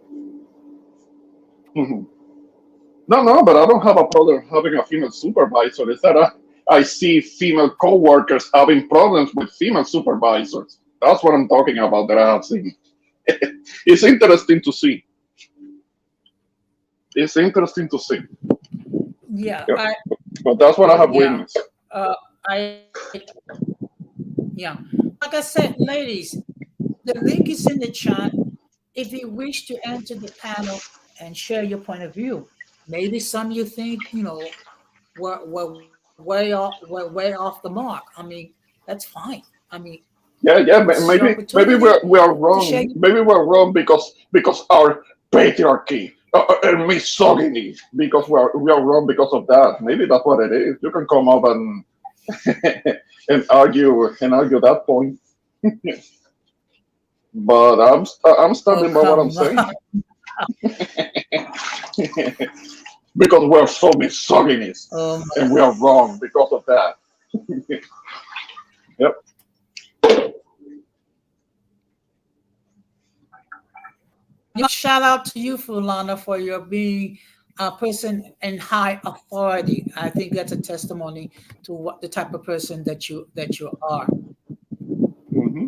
Hmm. No, no, but I don't have a problem having a female supervisor. It's that I see female coworkers having problems with female supervisors. That's what I'm talking about that I have seen. It's interesting to see. It's interesting to see. Yeah, Yeah. But that's what I have Yeah. witnessed. I yeah. Like I said, ladies, the link is in the chat. If you wish to enter the panel and share your point of view, maybe some you think were way off the mark. I mean, that's fine. I mean, Yeah. this is your Maybe opportunity we are to share. wrong. Maybe we're wrong because our patriarchy and misogyny. Because we are wrong because of that. Maybe that's what it is. You can come up and and argue that point. But I'm standing by what I'm Come saying. on. Because we're so misogynist Um, and we are wrong because of that. Yep. Shout out to you, Fulana, for your being a person in high authority. I think that's a testimony to what the type of person that you are. Hmm.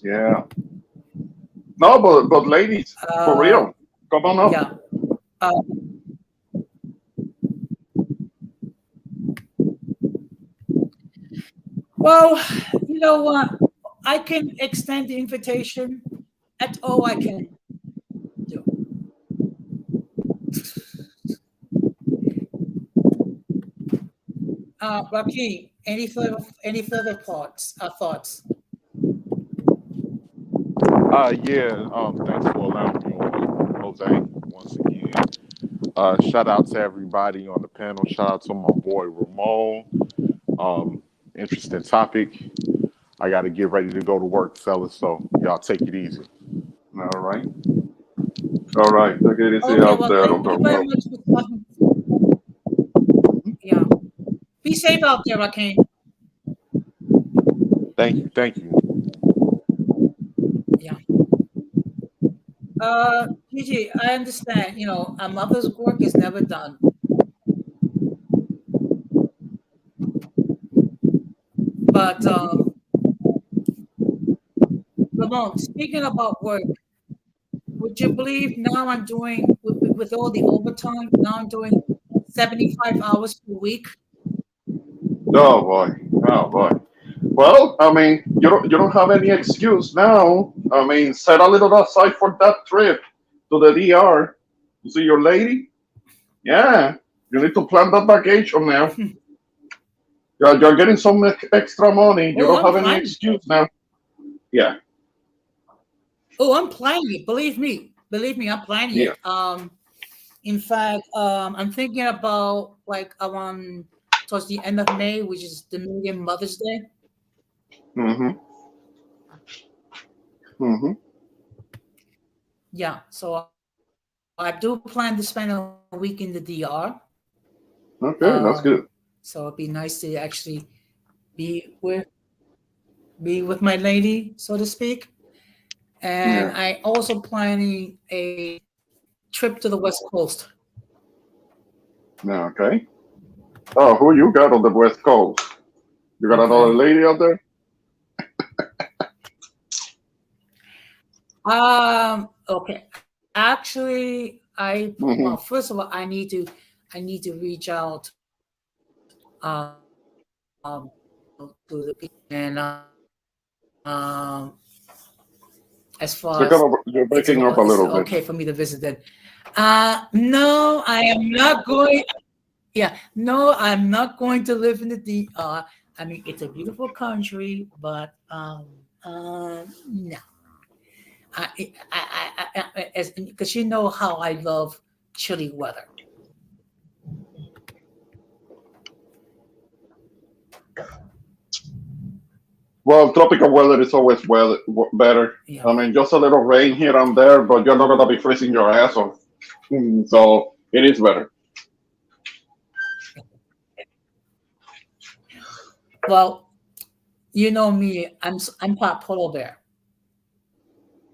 Yeah. No, but ladies, for real, come on up. Yeah. Well, you know what? I can extend the invitation. That's all I can do. Joaquin, any further thoughts? Thanks for allowing me on, Jose, once again. Shout out to everybody on the panel. Shout out to my boy Ramon. Interesting topic. I got to get ready to go to work, fellas. So y'all take it easy. All right. All right. Take it easy Okay, out well, there. thank you very much for talking. Yeah. Be safe out there, Joaquin. Thank you. Yeah. Gigi, I understand. A mother's work is never done. But Ramon, speaking about work, would you believe now I'm doing with all the overtime? Now I'm doing 75 hours per week. Oh boy. Well, I mean, you don't have any excuse now. I mean, set a little aside for that trip to the DR. You see your lady? Yeah, you need to plan that vacation now. You're getting some extra money. You don't have any excuse now. Yeah. Oh, I'm planning it. Believe me, I'm planning it. In fact, I'm thinking about like around towards the end of May, which is the Million Mother's Day. Yeah, so I do plan to spend a week in the DR. Okay, that's good. So it'd be nice to actually be with my lady, so to speak. And I also planning a trip to the West Coast. Okay. Oh, who you got on the West Coast? You got another lady out there? Okay. Actually, well, first of all, I need to reach out to the people and as far as you're breaking up a little bit. Okay for me to visit them. No, I am not going. Yeah, no, I'm not going to live in the DR. I mean, it's a beautiful country, but no. Because you know how I love chilly weather. Well, tropical weather is always better. Yeah. I mean, just a little rain here and there, but you're not going to be freezing your ass off. So it is better. Well, you know me, I'm part polar bear.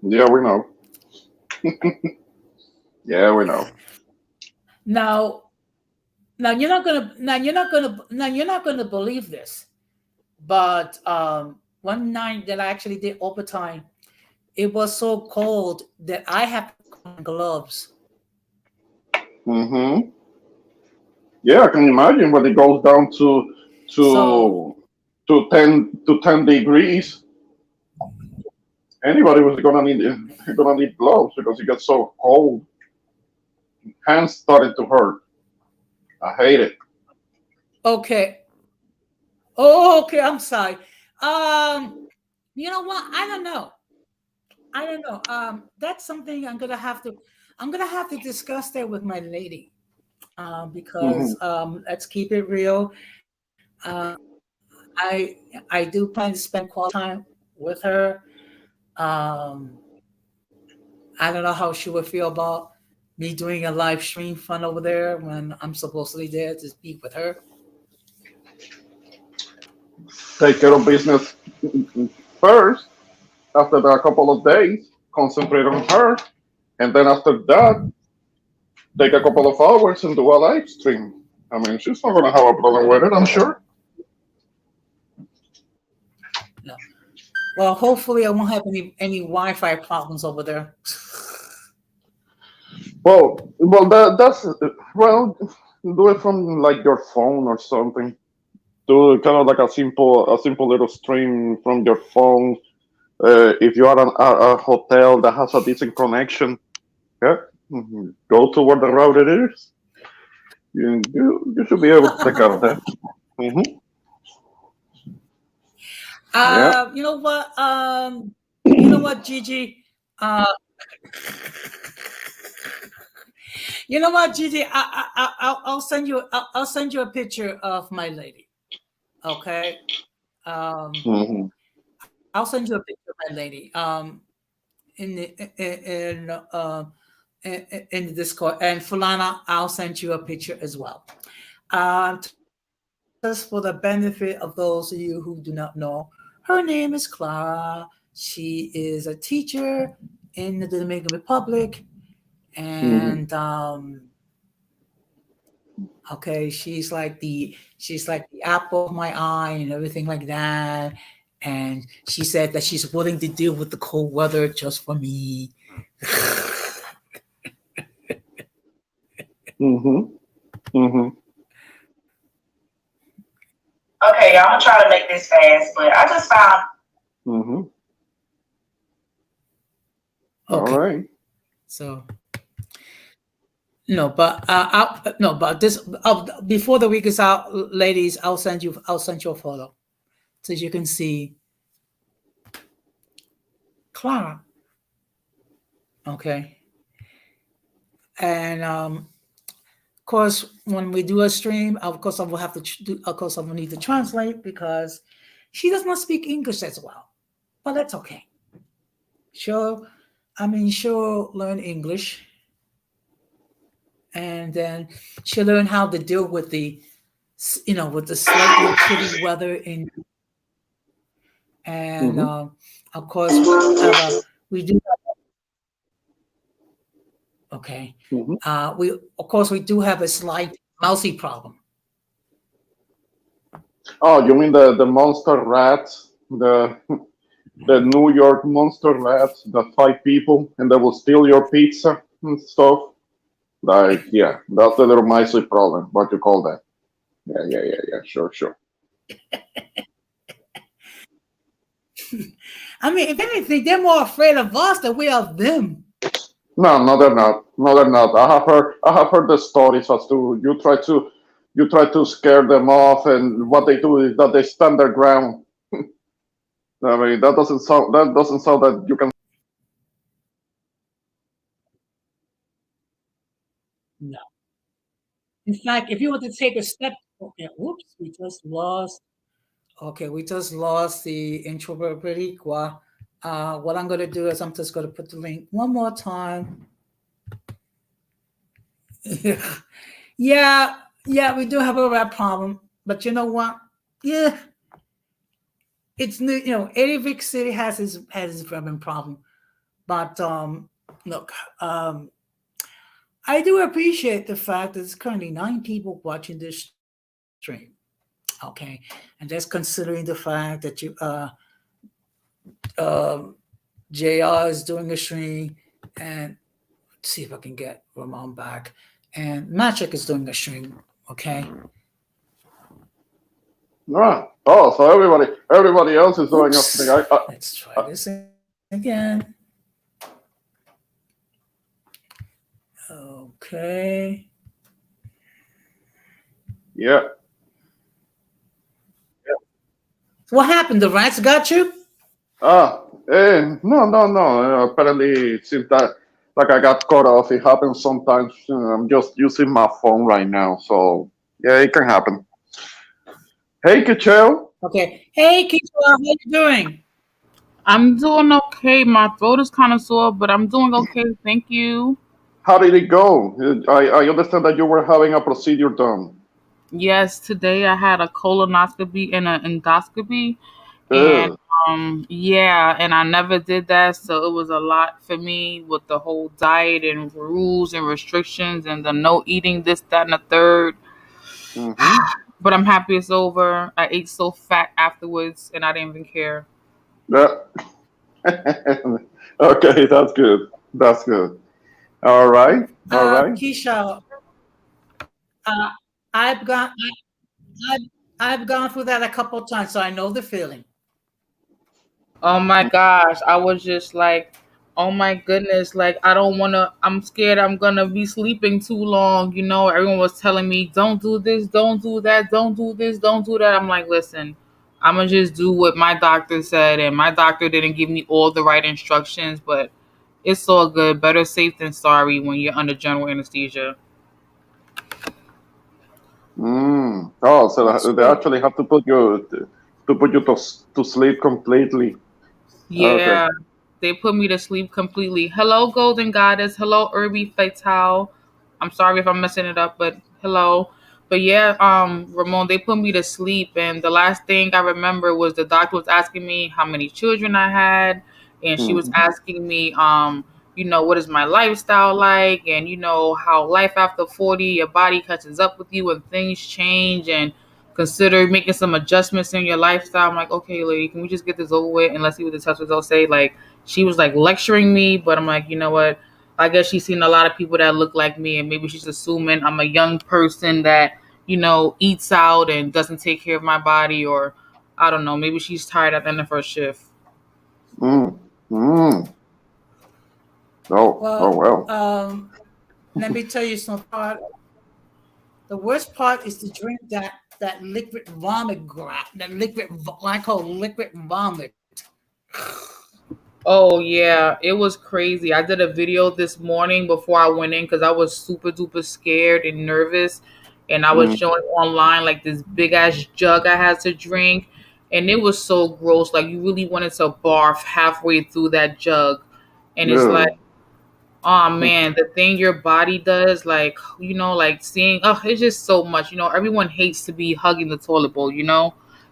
Yeah, we know. Yeah, we know. Now you're not gonna believe this, but one night that I actually did overtime, it was so cold that I have to put on gloves. Mm-hmm. Yeah, I can imagine when it goes down So to to 10 degrees. Anybody was gonna need gloves because it gets so cold. Hands started to hurt. I hate it. okay. Oh, okay, I'm sorry. You know what? I don't know. I don't know. That's something I'm gonna have to discuss that with my lady. Hmm. Because let's keep it real. I do plan to spend quality time with her. Um, I don't know how she would feel about me doing a live stream fun over there when I'm supposedly there to speak with her. Take care of business first. After a couple of days, concentrate on her, and then after that, take a couple of hours and do a live stream. I mean, she's not gonna have a problem with it, I'm sure. No. Well, hopefully I won't have any Wi-Fi problems over there. Well, that's well, do it from like your phone or something. Do kind of like a simple little stream from your phone. If you are at a hotel that has a decent connection, yeah, go to where the router is. You should be able to take care of that. Hmm. Yeah. You know what? You know what, Gigi? Uh, you know what, Gigi? I'll send you a picture of my lady. Okay. Um, Hmm. I'll send you a picture of my lady. In the in the Discord, and Fulana, I'll send you a picture as well. Just for the benefit of those of you who do not know, her name is Clara. She is a teacher in the Dominican Republic, Hmm. and okay, she's like the apple of my eye and everything like that. And she said that she's willing to deal with the cold weather just for me. Hmm. Hmm. Okay, y'all, I'm gonna try to make this fast, but I just found. Hmm. All Okay, right. so no, but no, but this before the week is out, ladies, I'll send you a photo so you can see Clara. Okay, and of course, when we do a stream, of course, I will have to of course, I will need to translate because she does not speak English as well. But that's okay. She'll, I mean, she'll learn English, and then she'll learn how to deal with with the slightly chilly weather in, and Hmm. of course, we do okay. Hmm. We of course we do have a slight mousy problem. Oh, you mean the monster rats, the New York monster rats, the 5 people, and they will steal your pizza and stuff? Like, yeah, that's the little micy problem. What you call that? Yeah, yeah, yeah, yeah. Sure, sure. I mean, if anything, they're more afraid of us than we of them. No, no, they're not. No, they're not. I have heard the stories as to you try to scare them off, and what they do is that they stand their ground. I mean, that doesn't sound that you can. No. In fact, if you were to take a step, okay, whoops, we just lost. Okay, we just lost the introvert Boricua. What I'm going to do is I'm just going to put the link one more time. Yeah, yeah, we do have a rap problem, but you know what? Yeah, it's new. You know, Eddie City has his rapping problem, but look, I do appreciate the fact that there's currently 9 people watching this stream. Okay, and that's considering the fact that you um JR is doing a stream, and let's see if I can get Ramon back. And Magic is doing a stream. Okay. Ah, oh, so everybody else is doing Oops. something. Let's try this again. Okay. Yeah. What happened? The rats got you? No. Apparently, it seems that like I got cut off. It happens sometimes. I'm just using my phone right now, so yeah, it can happen. Hey, Kichel. Okay. Hey, Keisha, how you doing? I'm doing okay. My throat is kind of sore, but I'm doing okay. Thank you. How did it go? I understand that you were having a procedure done. Yes, today I had a colonoscopy and an endoscopy, and Ugh. yeah, and I never did that, so it was a lot for me with the whole diet and rules and restrictions and the no eating this, that, and the third. Mm-hmm. But I'm happy it's over. I ate so fat afterwards, and I didn't even care. Yeah. Okay, that's good. That's good. All right. All right. Keisha, uh, I've gone, I've, I've gone through that a couple of times, so I know the feeling. Oh my gosh, I was just like, oh my goodness, like I don't want to, I'm scared I'm going to be sleeping too long. You know, everyone was telling me, don't do this, don't do that, don't do this, don't do that. I'm like, listen, I'm going to just do what my doctor said. And my doctor didn't give me all the right instructions, but it's all good. Better safe than sorry when you're under general anesthesia. Oh, so That's they good. actually have to put you to sleep completely. Okay. Yeah, they put me to sleep completely. Hello, Golden Goddess. Hello, Irby Fatal. I'm sorry if I'm messing it up, but hello. But yeah, Ramon, they put me to sleep, and the last thing I remember was the doctor was asking me how many children I had, and she was Mhm. asking me, what is my lifestyle like, and how life after 40, your body catches up with you, and things change, and consider making some adjustments in your lifestyle. I'm like, okay, lady, can we just get this over with and let's see what the test results say? Like, she was like lecturing me, but I'm like, you know what? I guess she's seen a lot of people that look like me, and maybe she's assuming I'm a young person that, eats out and doesn't take care of my body, or I don't know, maybe she's tired at the end of her shift. Mm. Mm. Oh, well. Let me tell you some part. The worst part is to drink that liquid vomit that I call liquid vomit. Oh yeah, it was crazy. I did a video this morning before I went in because I was super duper scared and nervous, and I was Mm. showing online like this big ass jug I had to drink, and it was so gross. Like you really wanted to barf halfway through that jug, and it's like, Yeah. oh man, the thing your body does, like like seeing, oh, it's just so much. Everyone hates to be hugging the toilet bowl.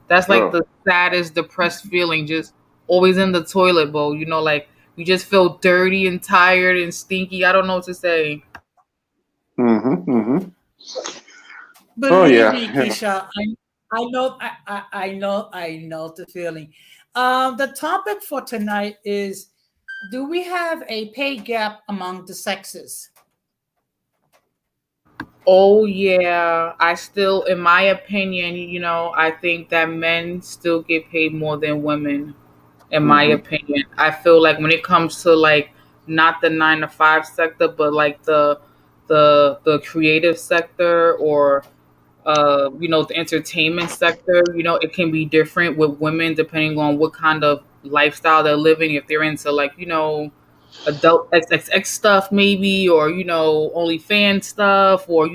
That's like Oh. the saddest, depressed feeling. Just always in the toilet bowl. Like you just feel dirty and tired and stinky. I don't know what to say. Mm-hmm. Mm-hmm. Oh Believe yeah. me, Yeah. Keisha, I know the feeling. The topic for tonight is: do we have a pay gap among the sexes? Oh yeah, I still, in my opinion, I think that men still get paid more than women. In my Mm-hmm. opinion, I feel like when it comes to like not the 9 to 5 sector, but like the creative sector, or the entertainment sector, it can be different with women depending on what kind of lifestyle they're living. If they're into like adult XXX stuff maybe, or only fan stuff, or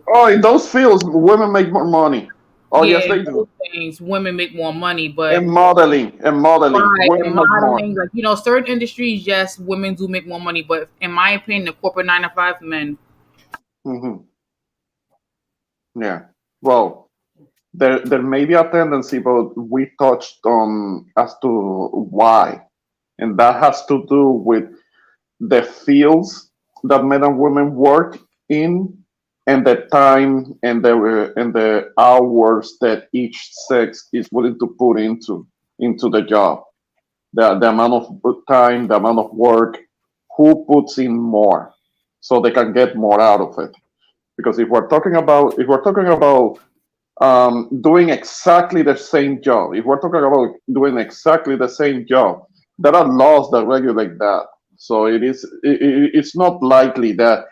Oh, in those fields, women make more money. Oh, yeah, yes, in they those do. things women make more money. But And modeling, right, and women make more. modeling, like certain industries, yes, women do make more money, but in my opinion, the corporate 9 to 5 men. Mm-hmm. Yeah. Well, there may be a tendency, but we touched on as to why, and that has to do with the fields that men and women work in, and the time and the hours that each sex is willing to put into the job. the amount of time, the amount of work, who puts in more, so they can get more out of it. Because if we're talking about doing exactly the same job, if we're talking about doing exactly the same job, there are laws that regulate that. So it's not likely that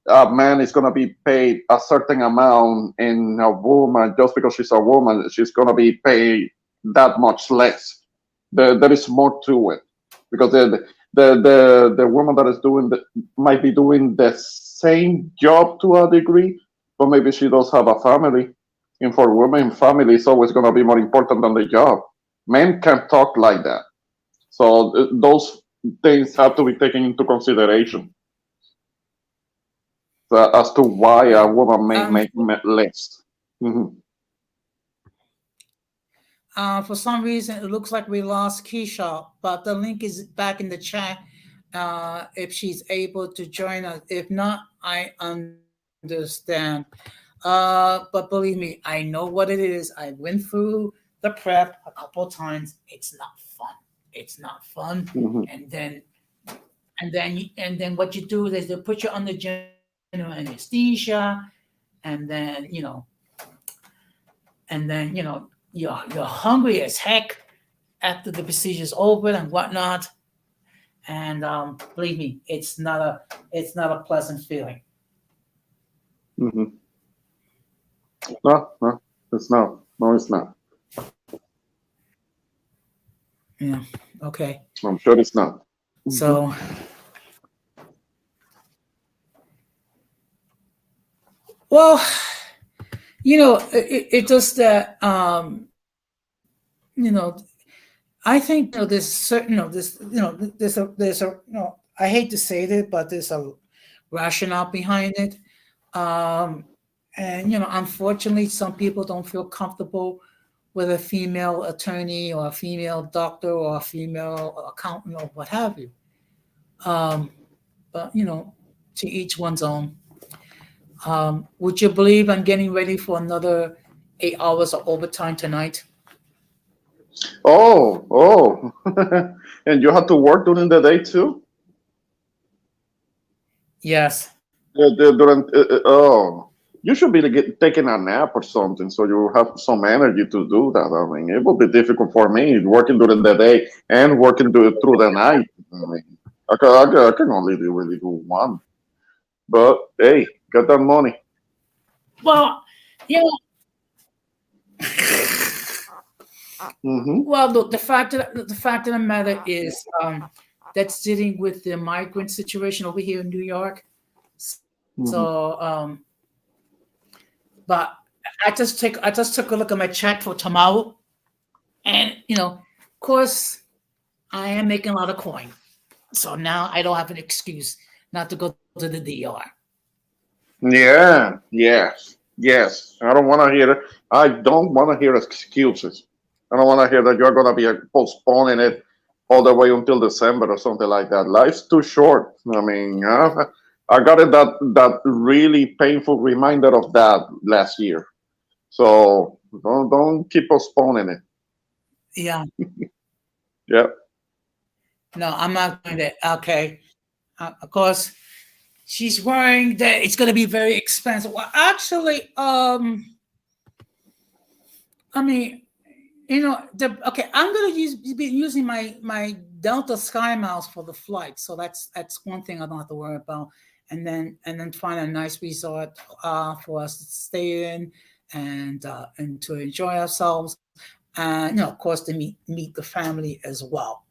a man is going to be paid a certain amount and a woman, just because she's a woman, she's going to be paid that much less. There is more to it, because the woman that is doing might be doing the same job to a degree, but maybe she does have a family, and for women, family is always going to be more important than the job. Men can't talk like that, so those things have to be taken into consideration, as to why a woman may Um, make less. Hmm. For some reason, it looks like we lost Keisha, but the link is back in the chat. If she's able to join us, if not, I understand. But believe me, I know what it is. I went through the prep a couple of times. It's not fun. It's not fun. Hmm. And then what you do is they put you under general anesthesia, and then you're hungry as heck after the procedure's over and whatnot. And believe me, it's not a pleasant feeling. Hmm. No, it's not. No, it's not. Yeah. Okay. I'm sure it's not. So, well, it just that I think there's certain there's a I hate to say this, but there's a rationale behind it. And unfortunately, some people don't feel comfortable with a female attorney or a female doctor or a female accountant or what have you. But to each one's own. Would you believe I'm getting ready for another 8 hours of overtime tonight? Oh, and you have to work during the day too? Yes. Oh, you should be taking a nap or something, so you have some energy to do that. I mean, it would be difficult for me working during the day and working through the night. I mean, I can only really do one. But hey, get that money. Well, you know, Hmm. well, look, the fact of the matter is that's dealing with the migrant situation over here in New York. Hmm. So, but I just took a look at my check for tomorrow, and of course, I am making a lot of coin. So now I don't have an excuse not to go to the DR. Yeah, yes. I don't want to hear. I don't want to hear excuses. I don't want to hear that you're going to be postponing it all the way until December or something like that. Life's too short. I mean, I got it that really painful reminder of that last year. So don't keep postponing it. Yeah. Yeah. No, I'm not going to. Okay. Of course, she's worrying that it's going to be very expensive. Well, actually, I mean, okay, I'm going to be using my Delta Sky Miles for the flight, so that's one thing I don't have to worry about. And then find a nice resort for us to stay in and to enjoy ourselves, and of course to meet the family as well.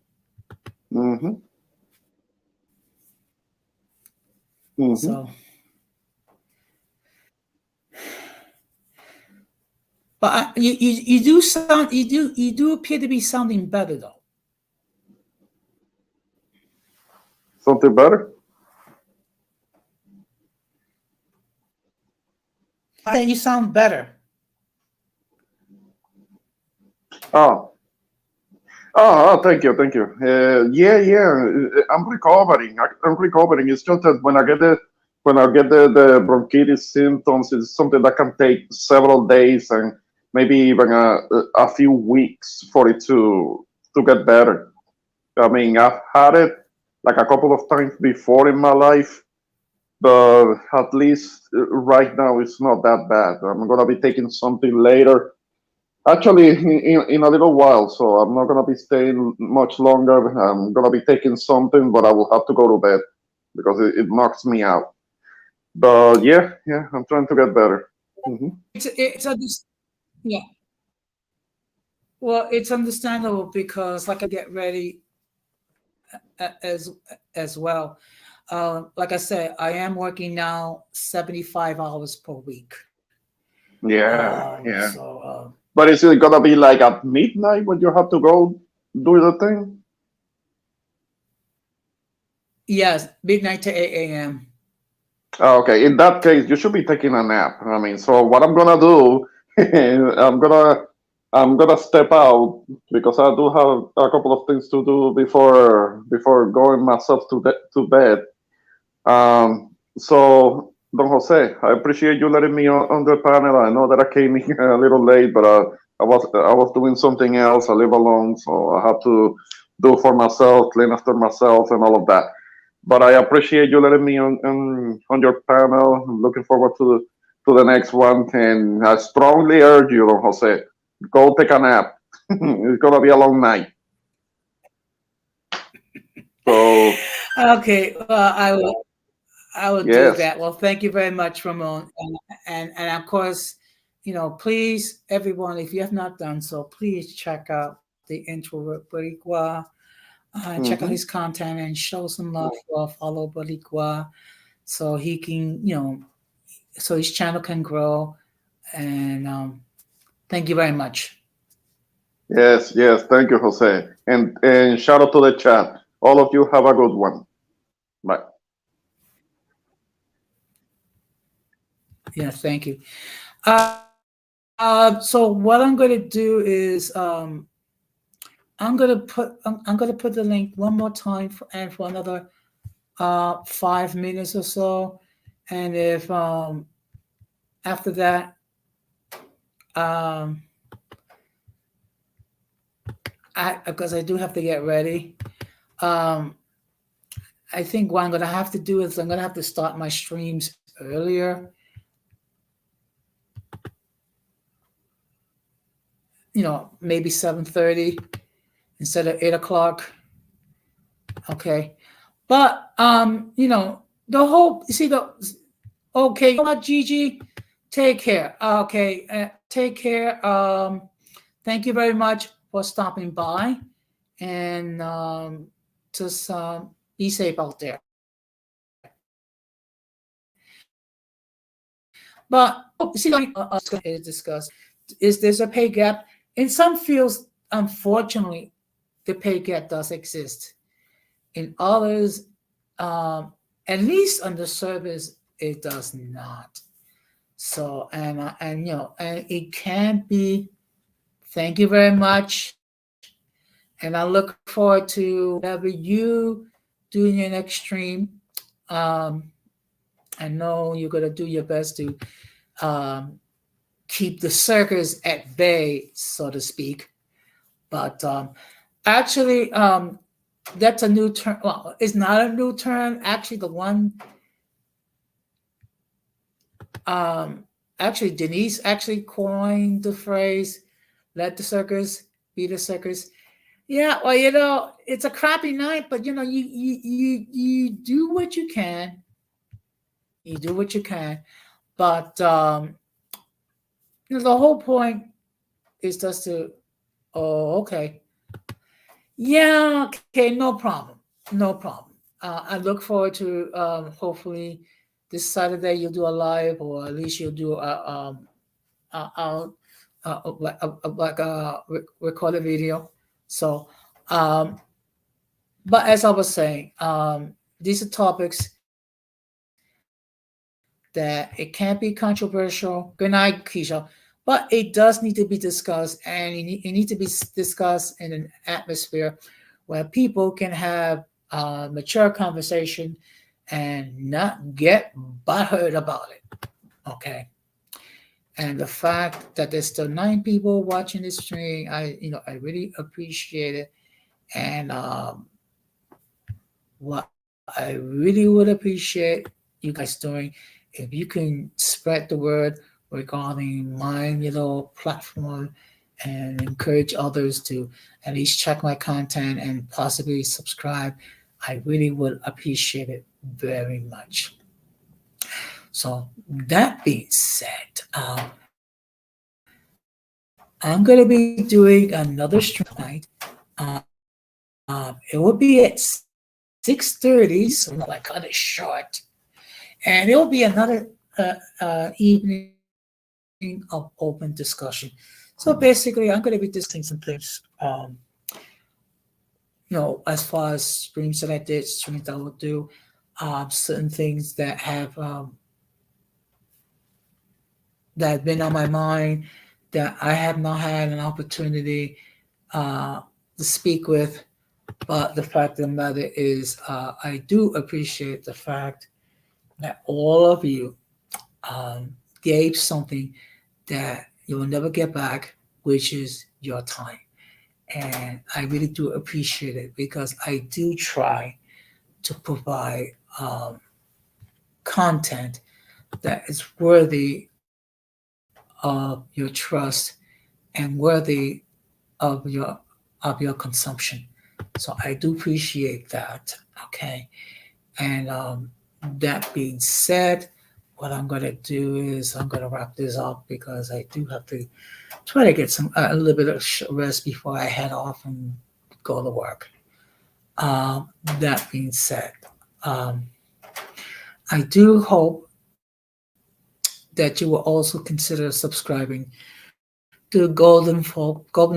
Mm-hmm. Mm-hmm. So, but you do appear to be sounding better though. Something better? I think you sound better. Oh, thank you. Yeah. I'm recovering. I'm recovering. It's just that when I get the bronchitis symptoms, it's something that can take several days and maybe even a few weeks for it to get better. I mean, I've had it like a couple of times before in my life, but at least right now it's not that bad. I'm gonna be taking something later. Actually, in a little while, so I'm not gonna be staying much longer. I'm gonna be taking something, but I will have to go to bed because it knocks me out. But yeah, I'm trying to get better. Hmm. Yeah. Well, it's understandable because, like, I get ready as well. Like I said, I am working now 75 hours per week. Yeah. So But is it gonna be like at midnight when you have to go do the thing? yes, midnight to 8 a.m. Oh, okay, in that case, you should be taking a nap. I mean, so what I'm gonna do, I'm gonna step out because I do have a couple of things to do before going myself to bed. So Don Jose, I appreciate you letting me on the panel. I know that I came in a little late, but I was doing something else. I live alone, so I have to do for myself, clean after myself, and all of that. But I appreciate you letting me on your panel. I'm looking forward to the next one, and I strongly urge you, Don Jose, go take a nap. It's gonna be a long night. So Okay, I will do yes. that. Well, thank you very much, Ramon, and of course, please, everyone, if you have not done so, please check out the introvert Boricua. Check out Hmm. his content and show some love for follow Boricua so he can, so his channel can grow. And thank you very much. Yes. Thank you, Jose. And shout out to the chat. All of you have a good one. Bye. Yeah, thank you. So what I'm going to do is I'm gonna put the link one more time and for another 5 minutes or so, and if after that um, I because I do have to get ready. Um, I think what I'm gonna have to do is I'm gonna have to start my streams earlier. Maybe 7:30 instead of 8 o'clock. Okay, but the whole you see the okay. You know what, Gigi? Take care. Okay, take care. Thank you very much for stopping by, and just be safe out there. But see, like is discussed, is there's a pay gap in some fields? Unfortunately, the pay gap does exist. In others, at least on the service, it does not. So and it can be. Thank you very much, and I look forward to whatever you do in your next stream. I know you're gonna do your best to keep the circus at bay, so to speak. But actually, that's a new term. Well, it's not a new term. Actually, the one, actually, Denise actually coined the phrase, let the circus be the circus. Yeah, well, it's a crappy night, but you do what you can. You do what you can. But the whole point is just to, oh, okay. Yeah, okay, no problem. No problem. I look forward to hopefully this Saturday you'll do a live, or at least you'll do like a recorded video. So, but as I was saying, these are topics that it can't be controversial. Good night, Keisha. But it does need to be discussed, and it needs to be discussed in an atmosphere where people can have mature conversation and not get butthurt about it. Okay. And the fact that there's still 9 people watching this stream, I really appreciate it. And what I really would appreciate you guys doing, if you can spread the word regarding my little platform and encourage others to at least check my content and possibly subscribe, I really would appreciate it very much. So that being said, I'm going to be doing another stream tonight. It will be at 6:30, so I cut it short. And it will be another evening of open discussion. So basically, I'm going to be discussing some things, as far as streams that I did, streams that I will do, certain things that have been on my mind that I have not had an opportunity to speak with. But the fact of the matter is, I do appreciate the fact that all of you gave something that you will never get back, which is your time. And I really do appreciate it because I do try to provide content that is worthy of your trust and worthy of your consumption. So I do appreciate that. Okay. And that being said, what I'm going to do is I'm going to wrap this up because I do have to try to get a little bit of rest before I head off and go to work. That being said, I do hope that you will also consider subscribing to Golden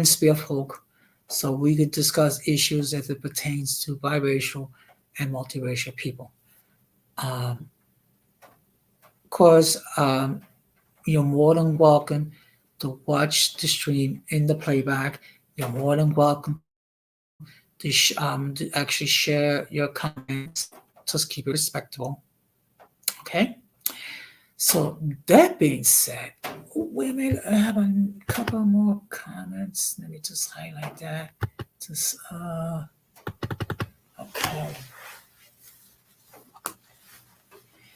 Spear Folk, so we could discuss issues as it pertains to biracial and multiracial people. Of course, you're more than welcome to watch the stream in the playback. You're more than welcome to actually share your comments. Just keep it respectable. Okay? So that being said, wait a minute, I have a couple more comments. Let me just highlight that. Okay.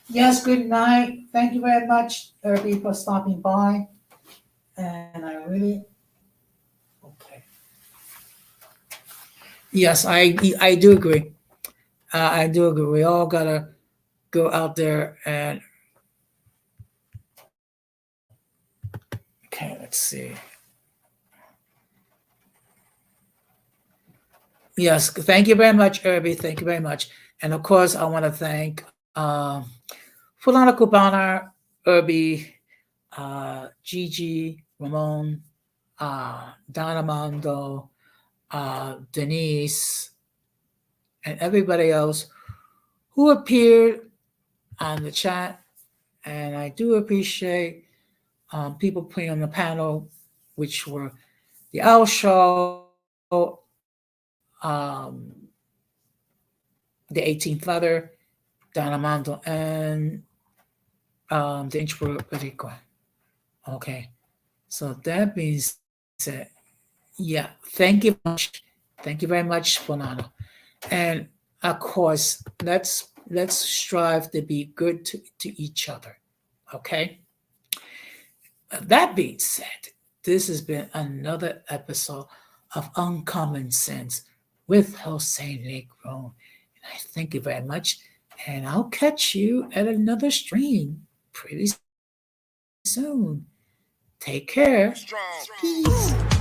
Yes, good night. Thank you very much, Irby, for stopping by. And I really, okay. Yes, I do agree. I do agree. We all gotta go out there and, okay, let's see. Yes, thank you very much, Irby. Thank you very much. And of course, I want to thank Fulana Cubana, Irby, Gigi, Ramon, Donna Mondo, Denise, and everybody else who appeared on the chat. And I do appreciate people putting on the panel, which were the Owl Show, the 18th Leather, Donna Mondo, and the Intro Rico. Okay. So that being said, yeah, thank you much. Thank you very much, Bonanno. And of course, let's strive to be good to each other. Okay. That being said, this has been another episode of Uncommon Sense with Jose Negron. And I thank you very much. And I'll catch you at another stream pretty soon. Take care. Peace.